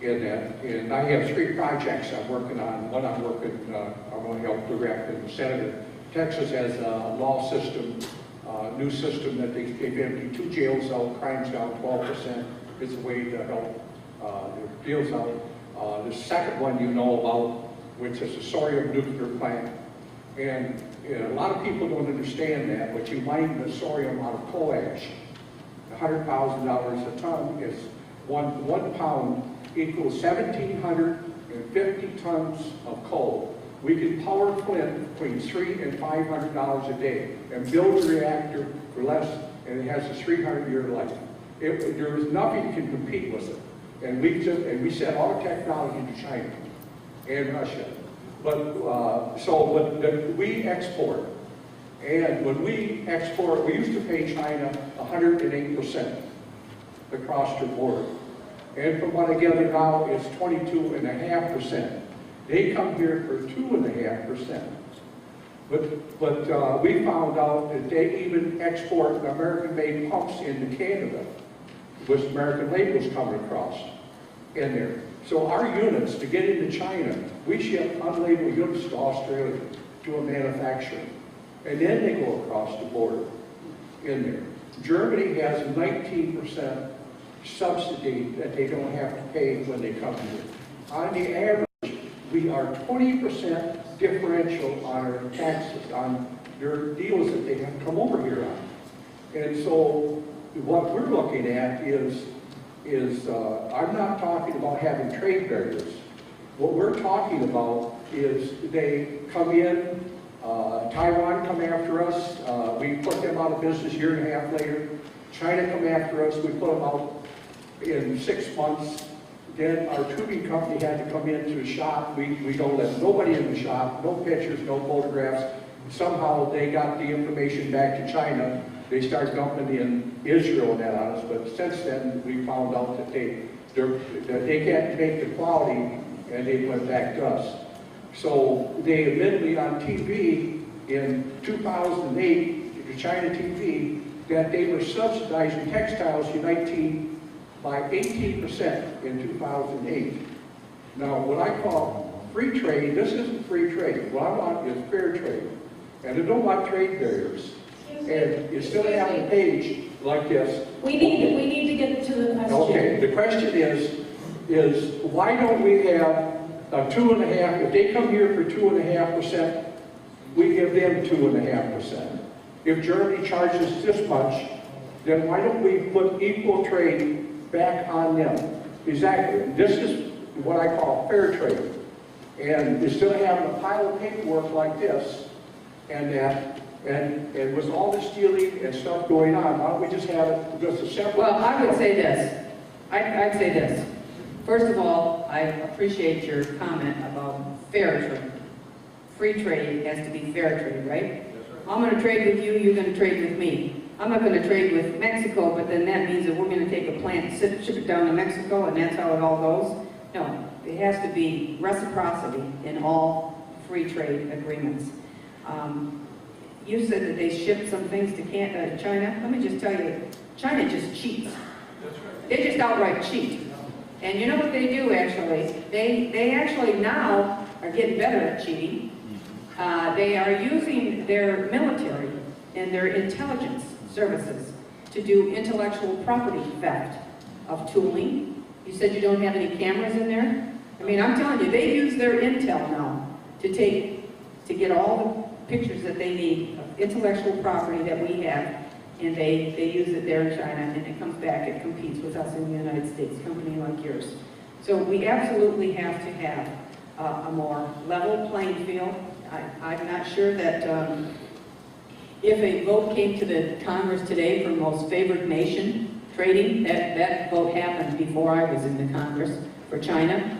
And I have 3 projects I'm working on. One I'm going to help direct in the Senate. Texas has a law system, new system that they've emptied 2 jails out, crime's down 12%. It's a way to help their deals out. The second one you know about, which is the Sorium nuclear plant. And a lot of people don't understand that, but you mine the Sorium out of coal ash. $100,000 a ton is one pound equals 1,750 tons of coal. We can power Flint between $300 and $500 a day and build a reactor for less, and it has a 300-year life. There is nothing that can compete with it. And we send all the technology to China and Russia. But we export. And when we export, we used to pay China 108% across the board. And from what I gather now, it's 22.5%. They come here for 2.5%. But we found out that they even export American-made pumps into Canada, with American labels coming across in there. So our units, to get into China, we ship unlabeled units to Australia to a manufacturer. And then they go across the border in there. Germany has a 19% subsidy that they don't have to pay when they come here. On the average, we are 20% differential on our taxes, on their deals that they have come over here on. And so what we're looking at is I'm not talking about having trade barriers. What we're talking about is they come in, Taiwan come after us, we put them out of business a year and a half later. China come after us, we put them out in 6 months. Then our tubing company had to come into the shop. We don't let nobody in the shop, no pictures, no photographs. Somehow they got the information back to China. They started dumping in Israel and that on us, but since then we found out that they can't make the quality, and they went back to us. So they admitted on TV in 2008, the China TV, that they were subsidizing textiles United by 18% in 2008. Now, what I call free trade, this isn't free trade. What I want is fair trade. And I don't want trade barriers. And you still have a page like this. We need to get to the question. Okay, the question is why don't we have a 2.5%, if they come here for 2.5%, we give them 2.5%. If Germany charges this much, then why don't we put equal trade back on them? Exactly. This is what I call fair trade. And instead of having a pile of paperwork like this, and with all the stealing and stuff going on, why don't we just have it just a separate... Well, I would say this. I'd say this. First of all, I appreciate your comment about fair trade. Free trade has to be fair trade, right? I'm going to trade with you, you're going to trade with me. I'm not going to trade with Mexico, but then that means that we're going to take a plant, ship it down to Mexico, and that's how it all goes. No, it has to be reciprocity in all free trade agreements. You said that they shipped some things to China. Let me just tell you, China just cheats. They just outright cheat. And you know what they do, actually? They actually now are getting better at cheating. They are using their military and their intelligence services to do intellectual property theft of tooling. You said you don't have any cameras in there? I mean, I'm telling you, they use their intel now to get all the pictures that they need of intellectual property that we have, and they use it there in China, and it comes back, it competes with us in the United States, a company like yours. So we absolutely have to have a more level playing field. I'm not sure that if a vote came to the Congress today for most favored nation trading, that vote happened before I was in the Congress for China.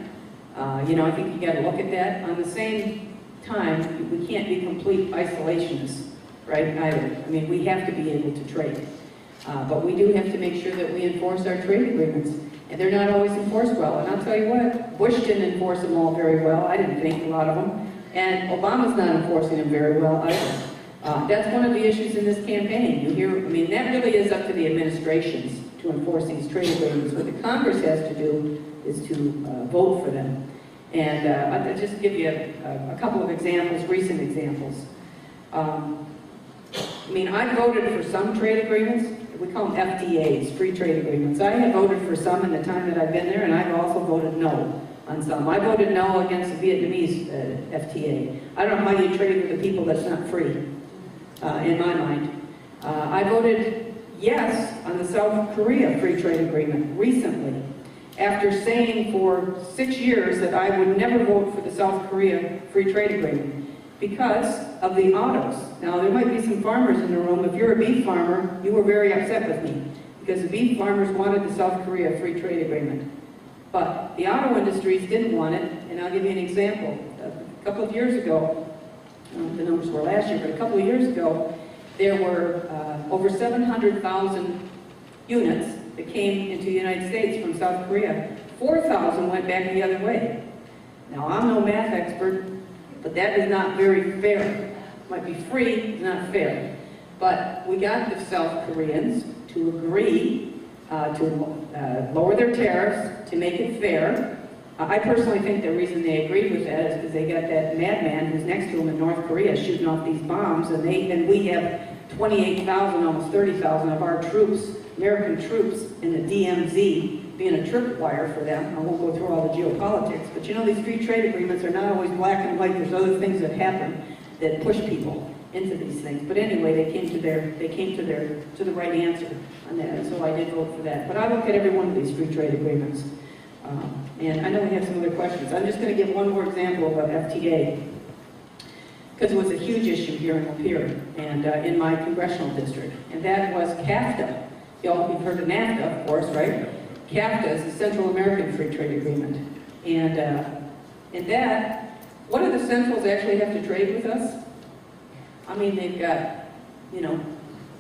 You know, I think you got to look at that. On the same time, we can't be complete isolationists, right, either. I mean, we have to be able to trade. But we do have to make sure that we enforce our trade agreements. And they're not always enforced well. And I'll tell you what, Bush didn't enforce them all very well. I didn't think a lot of them. And Obama's not enforcing them very well either. That's one of the issues in this campaign. You hear, I mean, that really is up to the administrations to enforce these trade agreements. What the Congress has to do is to vote for them. And I'll just give you a couple of examples, recent examples. I mean, I voted for some trade agreements. We call them FTAs, free trade agreements. I have voted for some in the time that I've been there, and I've also voted no on some. I voted no against the Vietnamese FTA. I don't know how you trade with the people that's not free, in my mind. I voted yes on the South Korea free trade agreement recently, after saying for 6 years that I would never vote for the South Korea free trade agreement because of the autos. Now, there might be some farmers in the room. If you're a beef farmer, you were very upset with me because the beef farmers wanted the South Korea free trade agreement. But the auto industries didn't want it, and I'll give you an example. A couple of years ago, the numbers were last year, but a couple of years ago, there were over 700,000 units that came into the United States from South Korea. 4,000 went back the other way. Now, I'm no math expert, but that is not very fair. It might be free, it's not fair. But we got the South Koreans to agree to lower their tariffs, to make it fair. I personally think the reason they agreed with that is because they got that madman who's next to them in North Korea shooting off these bombs, and we have 28,000, almost 30,000 of our troops, American troops, in the DMZ, being a tripwire for them. I won't go through all the geopolitics, but you know, these free trade agreements are not always black and white. There's other things that happen that push people into these things. But anyway, they came to the right answer on that, and so I did vote for that. But I look at every one of these free trade agreements, and I know we have some other questions. I'm just going to give one more example of FTA, because it was a huge issue here in Lapeer and in my congressional district, and that was CAFTA. You've heard of NAFTA, of course, right? CAFTA is the Central American Free Trade Agreement. And in that, what do the Centrals actually have to trade with us? I mean, they've got, you know,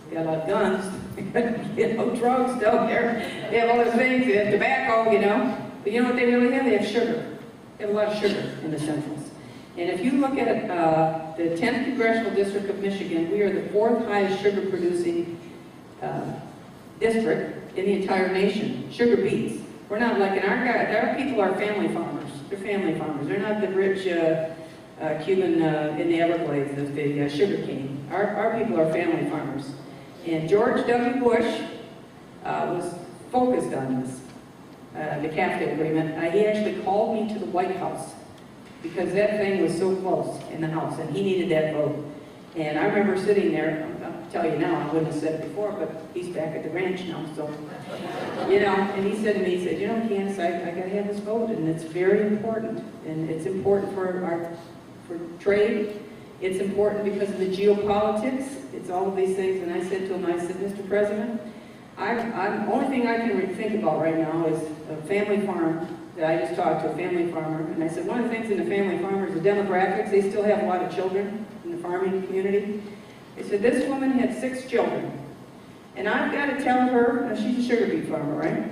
they got a lot of guns, you know, drugs down there. They have other things, they have tobacco, you know. But you know what they really have? They have sugar. They have a lot of sugar in the Centrals. And if you look at the 10th Congressional District of Michigan, we are the 4th highest sugar producing district in the entire nation. Sugar beets. We're not like, and our people are family farmers. They're family farmers. They're not the rich Cuban in the Everglades, those big sugar cane. Our people are family farmers. And George W. Bush was focused on this, the CAFTA agreement. He actually called me to the White House because that thing was so close in the House, and he needed that vote. And I remember sitting there, I'll tell you now, I wouldn't have said it before, but he's back at the ranch now, so, you know, and he said to me, he said, you know, Candice, I gotta have this vote, and it's very important, and it's important for trade, it's important because of the geopolitics, it's all of these things, and I said to him, I said, Mr. President, the only thing I can think about right now is a family farm that I just talked to, a family farmer, and I said, one of the things in the family farmers, the demographics, they still have a lot of children in the farming community. They said, this woman had 6 children, and I've got to tell her, now she's a sugar beet farmer, right?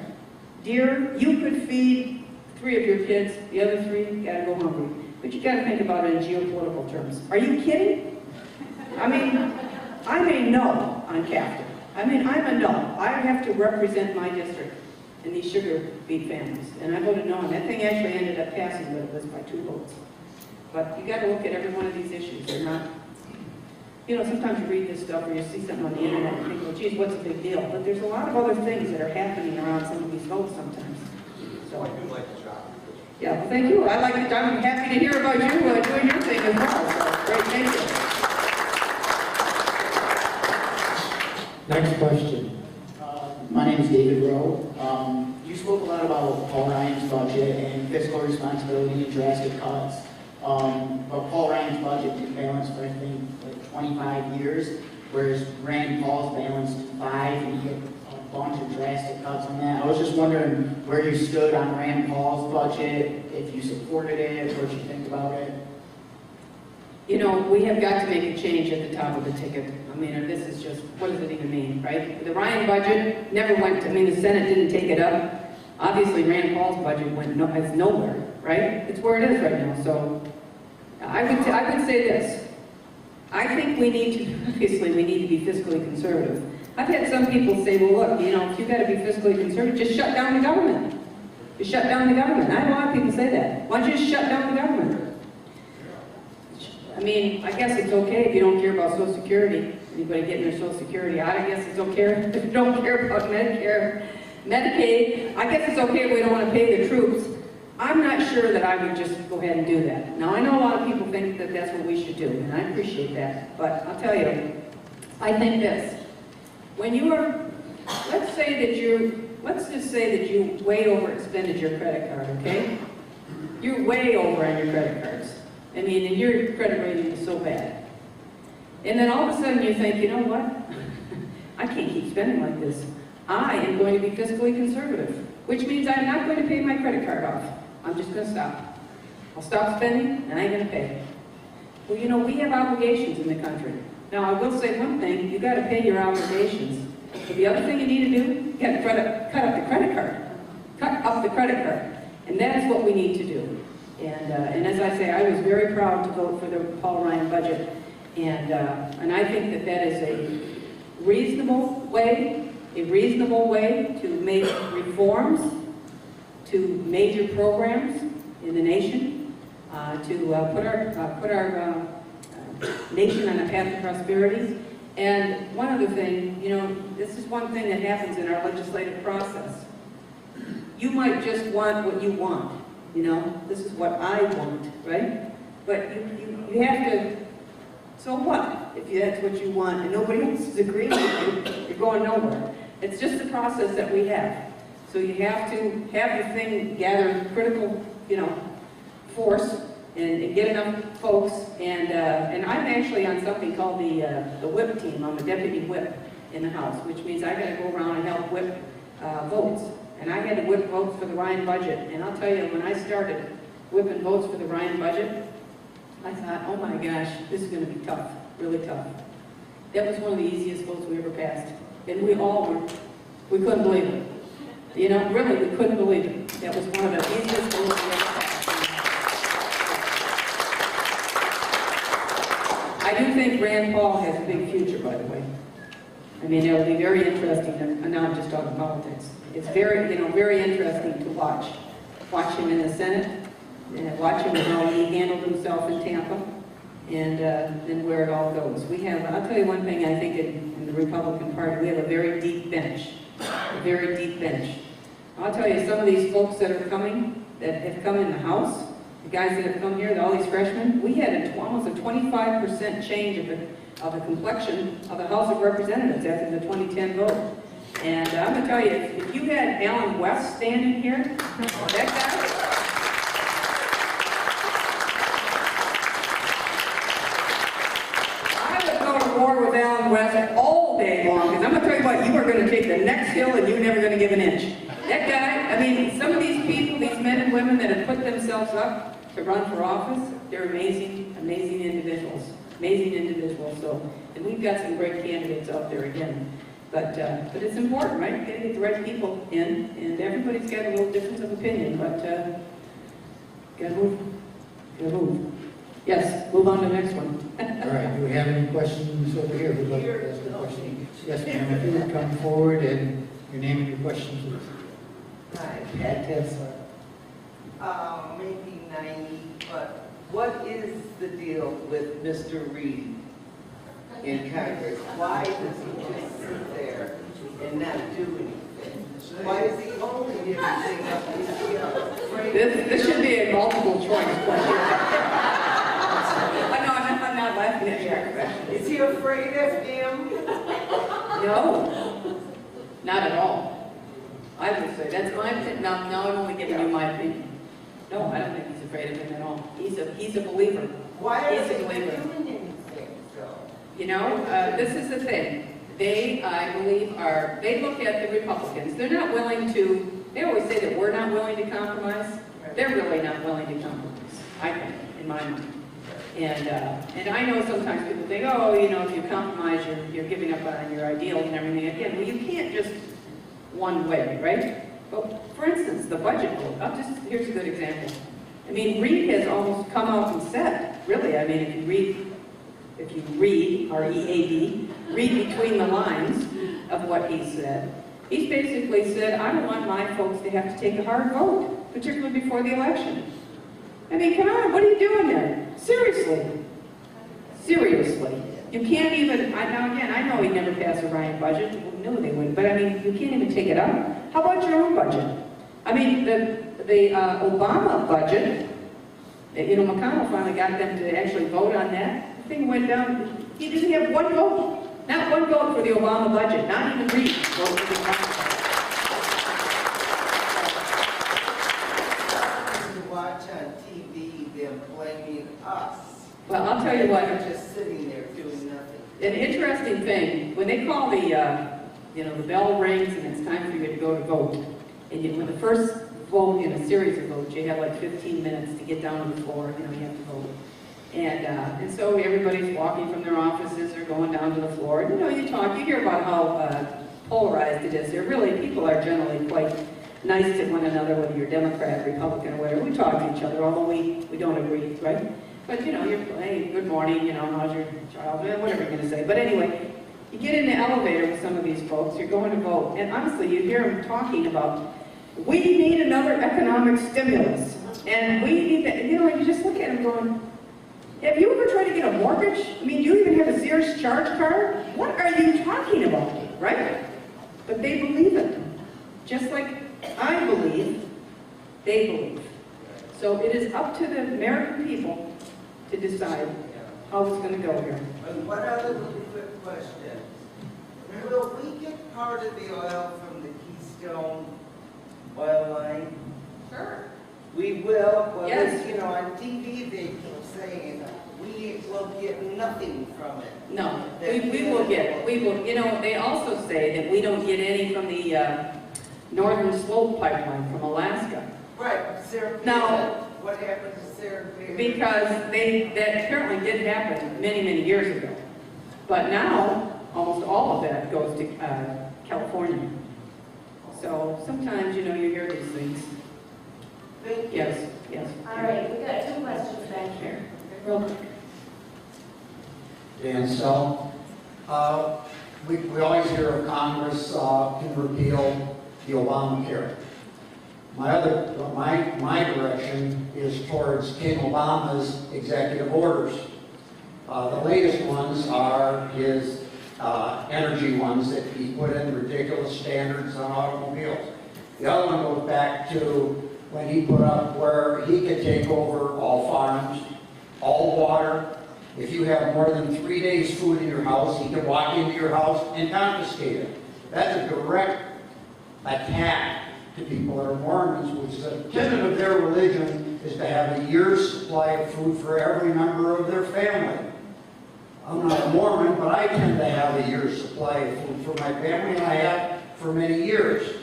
Dear, you could feed 3 of your kids, the other 3 got to go hungry. But you got to think about it in geopolitical terms. Are you kidding? I mean, I'm a no on CAFTA. I mean, I'm a no. I have to represent my district. and these sugar beet families. And I voted no, and that thing actually ended up passing, but it was by 2 votes. But you got to look at every one of these issues. They're not, you know, sometimes you read this stuff or you see something on the internet and think, well, geez, what's the big deal? But there's a lot of other things that are happening around some of these votes sometimes. So, I do like the job. yeah, well, thank you. I'm happy to hear about you doing your thing as well. So, great, thank you. Next question. My name is David Rowe. You spoke a lot about Paul Ryan's budget and fiscal responsibility and drastic cuts. But Paul Ryan's budget was balanced for, I think, like 25 years, whereas Rand Paul's balanced 5, and he had a bunch of drastic cuts on that. I was just wondering where you stood on Rand Paul's budget, if you supported it, what you think about it. You know, we have got to make a change at the top of the ticket. I mean, this is just, what does it even mean, right? The Ryan budget never went, the Senate didn't take it up. Obviously, Rand Paul's budget went it's nowhere, right? It's where it is right now. So I would say this. I think we need to be fiscally conservative. I've had some people say, well, look, you know, if you've got to be fiscally conservative, just shut down the government. Just shut down the government. I have a lot of people say that. Why don't you just shut down the government? I mean, I guess it's okay if you don't care about Social Security. Anybody getting their Social Security out, I guess it's okay if you don't care about Medicare, Medicaid. I guess it's okay if we don't want to pay the troops. I'm not sure that I would just go ahead and do that. Now, I know a lot of people think that that's what we should do, and I appreciate that. But I'll tell you, I think this. When you are, let's just say that you way overexpended your credit card, okay? You're way over on your credit cards. I mean, and your credit rating is so bad. And then all of a sudden you think, you know what? I can't keep spending like this. I am going to be fiscally conservative, which means I'm not going to pay my credit card off. I'm just going to stop. I'll stop spending, and I ain't going to pay. Well, you know, we have obligations in the country. Now, I will say one thing, you got to pay your obligations. But the other thing you need to do, you got to cut up the credit card. Cut up the credit card. And that's what we need to do. And as I say, I was very proud to vote for the Paul Ryan budget. And I think that that is a reasonable way to make reforms to major programs in the nation, to put our nation on a path of prosperity. And one other thing, you know, this is one thing that happens in our legislative process. You might just want what you want, you know, this is what I want, right? But you have to, so what? If that's what you want and nobody else is agreeing with you, you're going nowhere. It's just the process that we have. So you have to have the thing gather critical, you know, force and get enough folks. And I'm actually on something called the whip team. I'm a deputy whip in the House, which means I got to go around and help whip votes. And I had to whip votes for the Ryan budget. And I'll tell you, when I started whipping votes for the Ryan budget, I thought, oh my gosh, this is going to be tough, really tough. That was one of the easiest votes we ever passed. And we couldn't believe it. You know, really, we couldn't believe it. That was one of the easiest votes we ever passed. I do think Rand Paul has a big future, by the way. I mean, it'll be very interesting, and now I'm just talking politics. It's very, you know, very interesting to watch him in the Senate, and watch him how he handled himself in Tampa, and then where it all goes. We have, I'll tell you one thing, I think in the Republican Party, we have a very deep bench, a very deep bench. I'll tell you, some of these folks that are coming, that have come in the House, the guys that have come here, all these freshmen, we had almost a 25% change of the complexion of the House of Representatives after the 2010 vote. And I'm going to tell you, if you had Alan West standing here, that guy, I would go to war with Alan West all day long, because I'm going to tell you what, you are going to take the next hill and you're never going to give an inch. That guy, I mean, some of these people, these men and women that have put themselves up to run for office, they're amazing, amazing individuals. Amazing individuals. So, and we've got some great candidates out there again. But it's important, right? You got to get the right people in, and everybody's got a little difference of opinion, but gotta move. Gotta move. Yes, move on to the next one. All right, do we have any questions over here? Who'd like to ask a question? Yes, ma'am, if you would come forward and your name and your question, please. Hi. Candice. Maybe naive, but what is the deal with Mr. Reed in Congress? Why does he just sit there and not do anything? Why is he holding everything up? Is he afraid? This should be a multiple choice question. I'm not laughing at your question. Is he afraid of him? No, not at all. I would say, that's my opinion. Now I'm only giving you my opinion. No, I don't think he's afraid of him at all. He's a believer. Why He's is a he believer. doing anything, so? You know, this is the thing. They, I believe, they look at the Republicans. They're not willing to, they always say that we're not willing to compromise. They're really not willing to compromise, I think, in my mind. And I know sometimes people think, oh, you know, if you compromise, you're giving up on your ideals and everything. Again, well, you can't just one way, right? But for instance, the budget vote. Here's a good example. I mean, Reed has almost come out and said, really, I mean, if you read, R-E-A-D, read between the lines of what he said, he's basically said, I don't want my folks to have to take a hard vote, particularly before the election. I mean, come on, what are you doing there? Seriously. Seriously. You can't even, now again, I know he'd never pass a Ryan budget. People knew they wouldn't, but I mean, you can't even take it up. How about your own budget? I mean, the Obama budget, you know, McConnell finally got them to actually vote on that. The thing went down, he didn't have one vote. Not one vote for the Obama budget, not even Reed voted for the Obama budget. Watch on TV them blaming us. Well, I'll tell you what. They're just sitting there doing nothing. An interesting thing, when they call the bell rings and it's time for you to go to vote, and when the first vote in a series of votes, you have like 15 minutes to get down to the floor, you know, you have to vote. And so everybody's walking from their offices or going down to the floor. And, you know, you talk, you hear about how polarized it is. People are generally quite nice to one another, whether you're Democrat, Republican, or whatever. We talk to each other, although we don't agree, right? But, you know, you're, hey, good morning, you know, how's your child, whatever you're going to say. But anyway, you get in the elevator with some of these folks, you're going to vote, and honestly, you hear them talking about, we need another economic stimulus, and we need that, you know, and you just look at them going, have you ever tried to get a mortgage? I mean, do you even have a Sears charge card? What are you talking about, right? But they believe it. Just like I believe, they believe. So it is up to the American people to decide how it's going to go here. And one other little quick question. Will we get part of the oil from the Keystone oil line? Sure. We will? Well, Yes. You know, on TV they keep saying we will get nothing from it. No, we will, you know, they also say that we don't get any from the Northern Slope pipeline from Alaska. Right, Sarah. Now- What happened to Sarah? Because that apparently did happen many, many years ago. But now, almost all of that goes to California. So sometimes, you know, you hear these things. Thank you. Yes, yes. All right, we got two questions back here. Real quick. Dan Sell. We always hear of Congress can repeal the Obamacare. My direction is towards King Obama's executive orders. The latest ones are his energy ones that he put in ridiculous standards on automobiles. The other one goes back to when he put up where he could take over all farms, all water. If you have more than 3 days food in your house, he can walk into your house and confiscate it. That's a direct attack to people that are Mormons, which is a tenet of their religion, is to have a year's supply of food for every member of their family. I'm not a Mormon, but I tend to have a year's supply of food for my family, and I have for many years.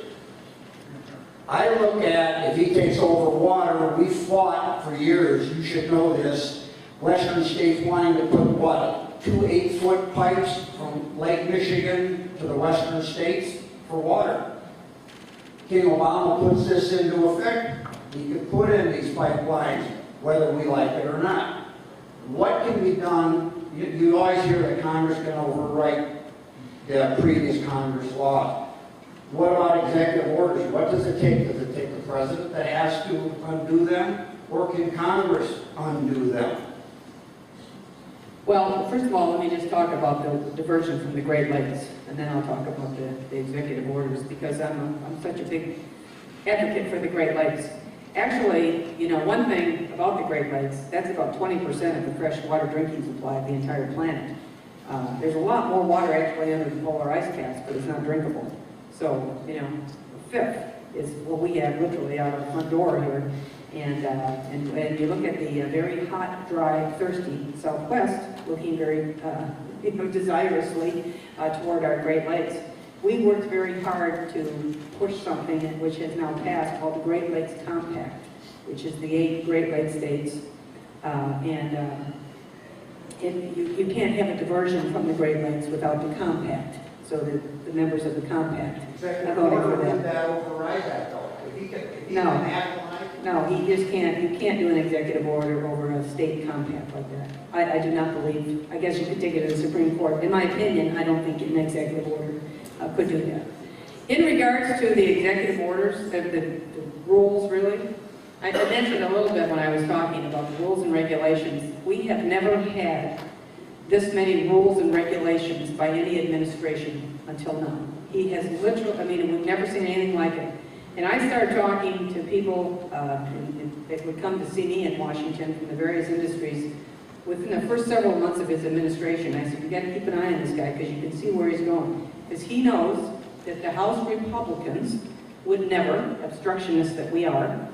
I look at, if he takes over water, we fought for years, you should know this, Western states wanting to put, what, 2 8-foot pipes from Lake Michigan to the Western states for water. King Obama puts this into effect. He could put in these pipelines, whether we like it or not. What can be done? You always hear that Congress can overwrite the previous Congress laws. What about executive orders? What does it take? Does it president that has to undo them, or can Congress undo them? Well, first of all, let me just talk about the diversion from the Great Lakes, and then I'll talk about the executive orders, because I'm such a big advocate for the Great Lakes. Actually, you know, one thing about the Great Lakes, that's about 20% of the fresh water drinking supply of the entire planet. There's a lot more water actually under the polar ice caps, but it's not drinkable. So, you know, a fifth is what we have literally out our front door here. And when you look at the very hot, dry, thirsty Southwest, looking very desirously toward our Great Lakes, we worked very hard to push something which has now passed called the Great Lakes Compact, which is the 8 Great Lakes states. You can't have a diversion from the Great Lakes without the compact. So the members of the compact are voting for that. Would that override that though? If he can No. act like No, he just can't, you can't do an executive order over a state compact like that. I do not believe, I guess you could take it to the Supreme Court. In my opinion, I don't think an executive order could do that. In regards to the executive orders, the rules really, I mentioned a little bit when I was talking about the rules and regulations. We have never had this many rules and regulations by any administration until now. He has literally, I mean, we've never seen anything like it. And I started talking to people that would come to see me in Washington from the various industries within the first several months of his administration. I said, you got to keep an eye on this guy because you can see where he's going. Because he knows that the House Republicans would never, obstructionists that we are,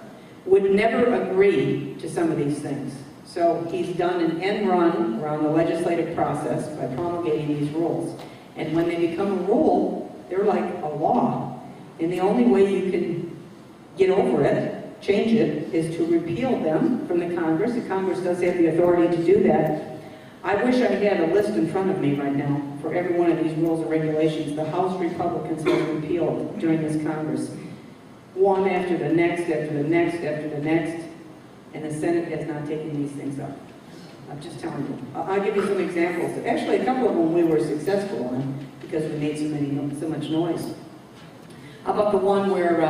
would never agree to some of these things. So he's done an end run around the legislative process by promulgating these rules. And when they become a rule, they're like a law. And the only way you can get over it, change it, is to repeal them from the Congress. The Congress does have the authority to do that. I wish I had a list in front of me right now for every one of these rules and regulations the House Republicans have repealed during this Congress. One after the next, after the next, after the next, and the Senate has not taken these things up. I'm just telling you. I'll give you some examples. Actually, a couple of them we were successful on because we made so much noise. How about the one where,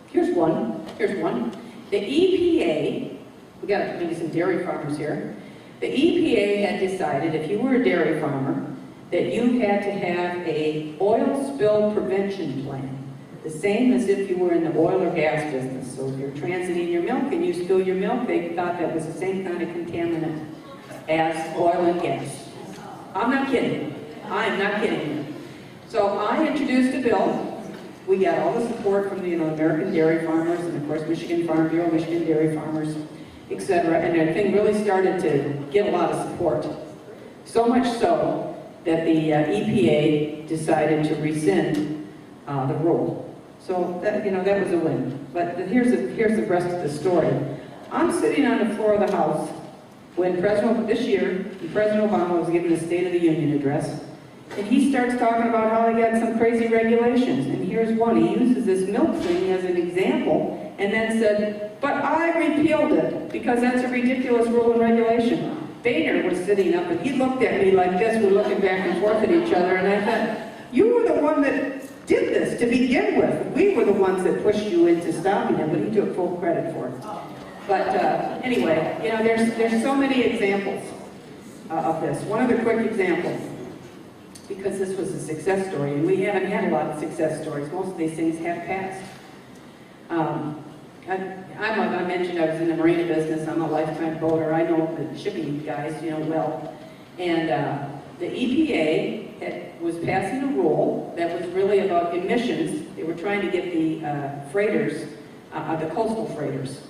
here's one. The EPA, we got maybe some dairy farmers here. The EPA had decided if you were a dairy farmer that you had to have a oil spill prevention plan. The same as if you were in the oil or gas business. So if you're transiting your milk and you spill your milk, they thought that was the same kind of contaminant as oil and gas. I'm not kidding. I'm not kidding you. So I introduced a bill. We got all the support from the American dairy farmers and of course Michigan Farm Bureau, Michigan dairy farmers, etc. And the thing really started to get a lot of support. So much so that the EPA decided to rescind the rule. So that, that was a win. But here's the rest of the story. I'm sitting on the floor of the House when this year, President Obama was giving the State of the Union address. And he starts talking about how they got some crazy regulations. And here's one. He uses this milk thing as an example and then said, but I repealed it because that's a ridiculous rule and regulation. Boehner was sitting up and he looked at me like this. We're looking back and forth at each other. And I thought, you were the one that did this to begin with. We were the ones that pushed you into stopping it, but he took full credit for it. But anyway, there's so many examples of this. One other quick example. Because this was a success story, and we haven't had a lot of success stories. Most of these things have passed. I mentioned I was in the marina business. I'm a lifetime boater. I know the shipping guys, well. And the EPA was passing a rule that was really about emissions. They were trying to get the freighters, the coastal freighters.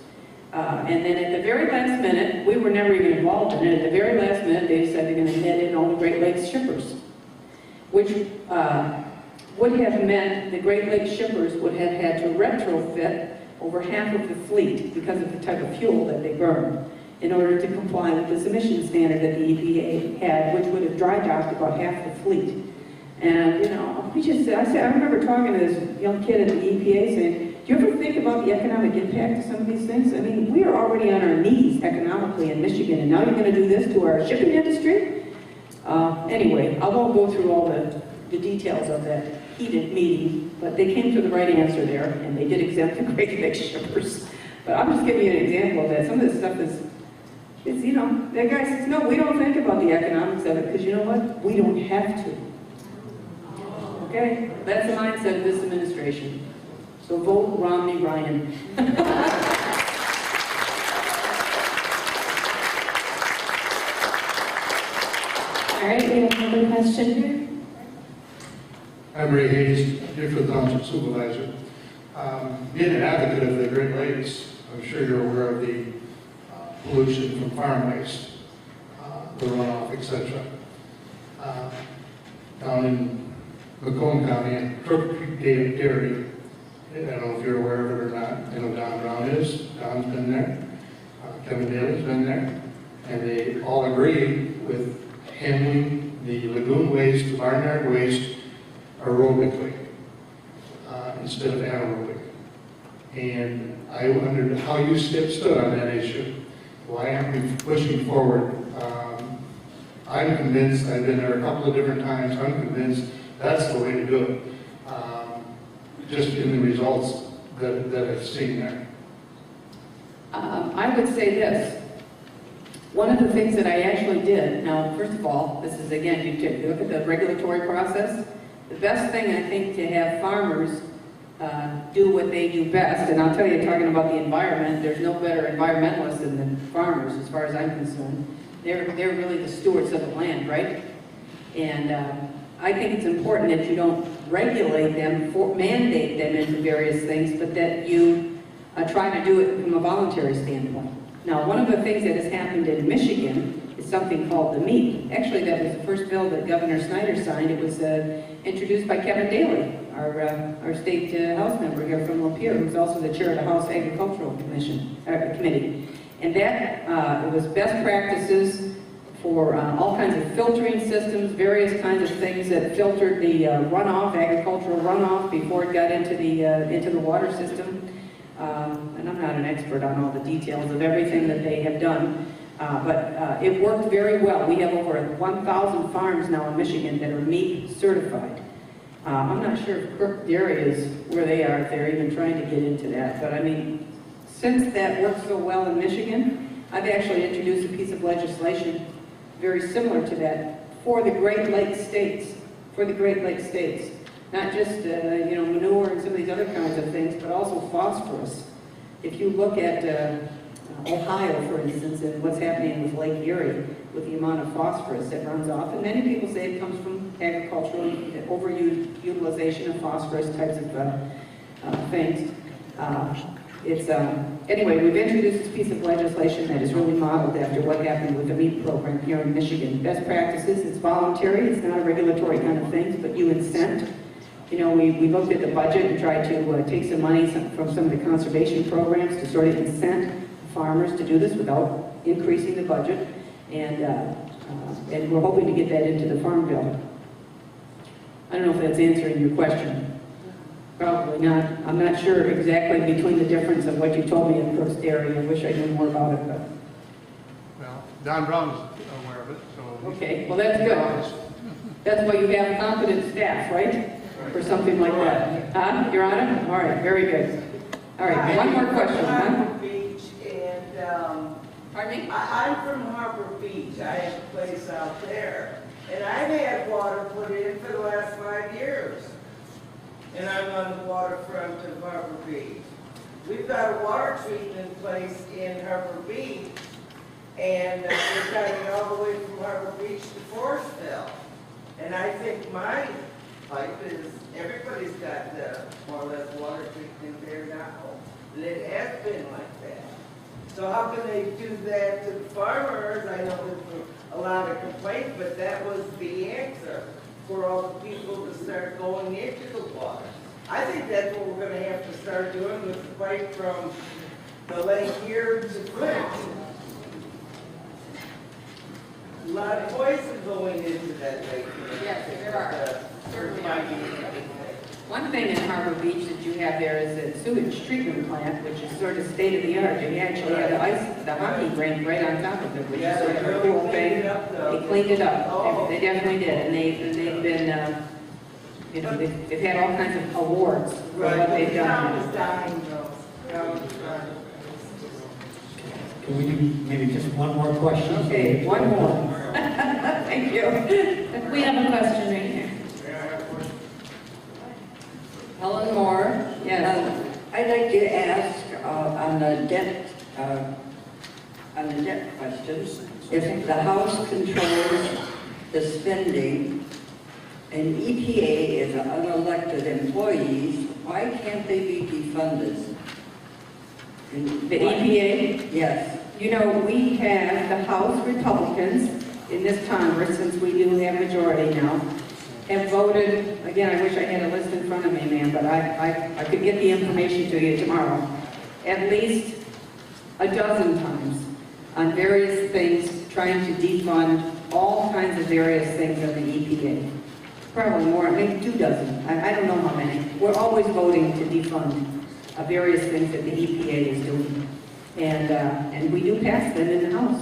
And then at the very last minute, we were never even involved in it. At the very last minute, they decided they're going to net in all the Great Lakes shippers, which would have meant the Great Lakes shippers would have had to retrofit over half of the fleet because of the type of fuel that they burn in order to comply with this emission standard that the EPA had, which would have dry docked about half the fleet. And, I remember talking to this young kid at the EPA saying, do you ever think about the economic impact of some of these things? I mean, we are already on our knees economically in Michigan, and now you're going to do this to our shipping industry? Anyway, I won't go through all the details of that. heated meeting, but they came to the right answer there, and they did exempt the Great Lakes shippers. But I'm just giving you an example of that. Some of this stuff is, it's, you know, that guy says, no, we don't think about the economics of it, because you know what? We don't have to. Okay? That's the mindset of this administration. So vote Romney Ryan. All right, we have another question here. I'm Ray Hayes, Deerfield Township Supervisor. Being an advocate of the Great Lakes, I'm sure you're aware of the pollution from farm waste, the runoff, etc. Down in Macomb County, in Crook Creek Dairy, I don't know if you're aware of it or not. I know Don Brown is. Don's been there. Kevin Daly's been there. And they all agree with handling the lagoon waste, the barnyard waste, aerobically instead of anaerobic. And I wondered how you stood on that issue. Why aren't we pushing forward? I'm convinced, I've been there a couple of different times, I'm convinced that's the way to do it. Just in the results that I've seen there. I would say this. One of the things that I actually did, now, first of all, this is, again, you look at the regulatory process. The best thing, I think, to have farmers do what they do best, and I'll tell you, talking about the environment, there's no better environmentalist than the farmers, as far as I'm concerned. They're really the stewards of the land, right? And I think it's important that you don't regulate them, mandate them into various things, but that you try to do it from a voluntary standpoint. Now, one of the things that has happened in Michigan is something called the MEAT. Actually, that was the first bill that Governor Snyder signed. It was introduced by Kevin Daly, our state House member here from Lapeer, who's also the chair of the House Agricultural Committee. And that it was best practices for all kinds of filtering systems, various kinds of things that filtered the runoff, agricultural runoff, before it got into the water system. And I'm not an expert on all the details of everything that they have done, but it worked very well. We have over 1,000 farms now in Michigan that are MEAT certified. I'm not sure if Crook Dairy is where they are, if they're even trying to get into that, but I mean, since that works so well in Michigan, I've actually introduced a piece of legislation very similar to that for the Great Lakes states, not just you know, manure and some of these other kinds of things, but also phosphorus. If you look at Ohio, for instance, and what's happening with Lake Erie, with the amount of phosphorus that runs off, and many people say it comes from agricultural overutilization of phosphorus types of things. Anyway, we've introduced this piece of legislation that is really modeled after what happened with the MEAT program here in Michigan. Best practices, it's voluntary, it's not a regulatory kind of thing, but you incent. You know, we looked at the budget and tried to take some money from some of the conservation programs to sort of incent farmers to do this without increasing the budget, and we're hoping to get that into the Farm Bill. I don't know if that's answering your question. Probably not. I'm not sure exactly between the difference of what you told me in Crook's Dairy. I wish I knew more about it, but... Well, Don Brown's aware of it, so... Okay, well that's good. That's why you have competent staff, right? For something like that. Huh? You're on it? All right, very good. All right, one more question, huh? Harbor Beach, and Pardon me? I'm from Harbor Beach. I have a place out there, and I've had water put in for the last 5 years. And I'm on the waterfront of Harbor Beach. We've got a water treatment place in Harbor Beach, and we're coming all the way from Harbor Beach to Forestville. And I think my pipe is, everybody's got more or less water treatment there now. And it has been like that. So how can they do that to the farmers? I know there's a lot of complaints, but that was the answer for all the people to start going into the water. I think that's what we're going to have to start doing with the pipe from the lake here to Flint. A lot of poison going into that lake. Yes, there are. Certainly are. One thing in Harbor Beach that you have there is a sewage treatment plant, which is sort of state of the art. You actually have the hockey rink right on top of it, which is sort of a cool thing. They cleaned it up. They definitely did, and they've been You know, they've had all kinds of awards for what they've done. Town is dying, though. Town is dying. Can we do maybe just one more question? Okay, one more. Thank you. We have a question right here. Helen Moore, yes. I'd like to ask on the debt questions, if the House controls the spending and EPA is unelected employees, why can't they be defunded? The EPA? Yes. You know, we have the House Republicans in this Congress, since we do have majority now, have voted, again, I wish I had a list in front of me, ma'am, but I could get the information to you tomorrow, at least a dozen times on various things, trying to defund all kinds of various things of the EPA. Probably more, maybe 2 dozen. I don't know how many. We're always voting to defund various things that the EPA is doing. And we do pass them in the House.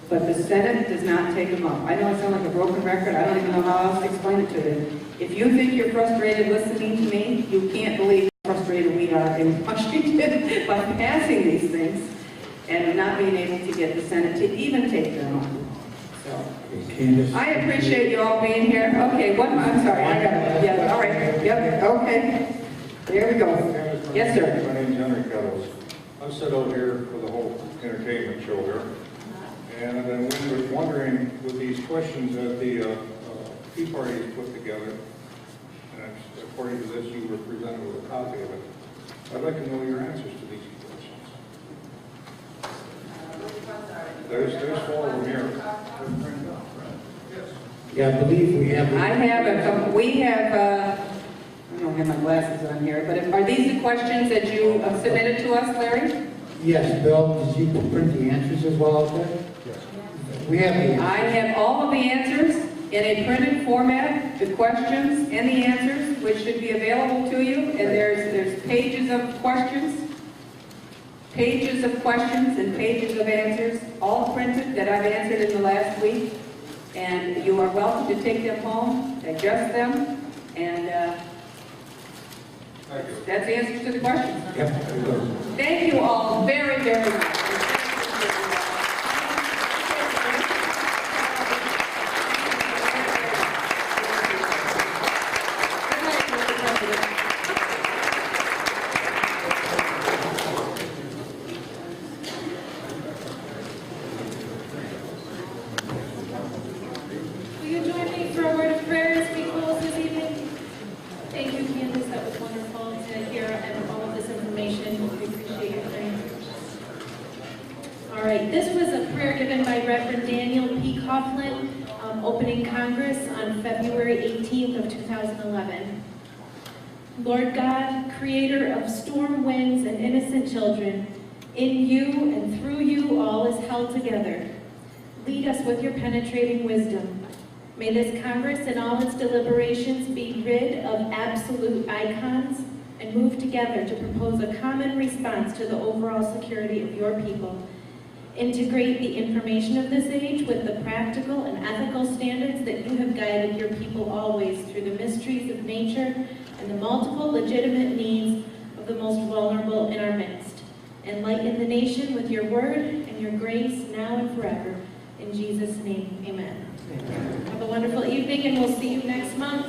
But the Senate does not take them up. I know I sound like a broken record. I don't even know how else to explain it to you. If you think you're frustrated listening to me, you can't believe how frustrated we are in Washington by passing these things and not being able to get the Senate to even take them up. So, Candice? I appreciate you all being here. Okay, I'm sorry, I got it. Yeah, all right, yep, okay. There we go. Yes, sir. My name's Henry Kettles. I've sat out here for the whole entertainment show here, and I've been wondering with these questions that the Tea Party has put together, and according to this, you were presented with a copy of it. I'd like to know your answers to these questions. There's 4 of them here. Yeah, I believe we have. I don't have my glasses on here, but are these the questions that you submitted to us, Larry? Yes, Bill, did you print the answers as well out there? Yes. We have the answers. I have all of the answers in a printed format, the questions and the answers, which should be available to you. And there's pages of questions and pages of answers, all printed that I've answered in the last week. And you are welcome to take them home, digest them, and that's the answers to the questions. Yep. Thank you all very, very much. Will you join me for a word of prayer as we close this evening? Thank you, Candice. That was wonderful to hear and all of this information. We appreciate your praying. All right. This was a prayer given by Reverend Daniel P. Coughlin, opening Congress on February 18th of 2011. Lord God, creator of storm winds and innocent children, in you and through you all is held together. Lead us with your penetrating wisdom. May this Congress and all its deliberations be rid of absolute icons and move together to propose a common response to the overall security of your people. Integrate the information of this age with the practical and ethical standards that you have guided your people always through the mysteries of nature and the multiple legitimate needs of the most vulnerable in our midst. Enlighten the nation with your word and your grace now and forever. In Jesus' name, amen. Have a wonderful evening, and we'll see you next month.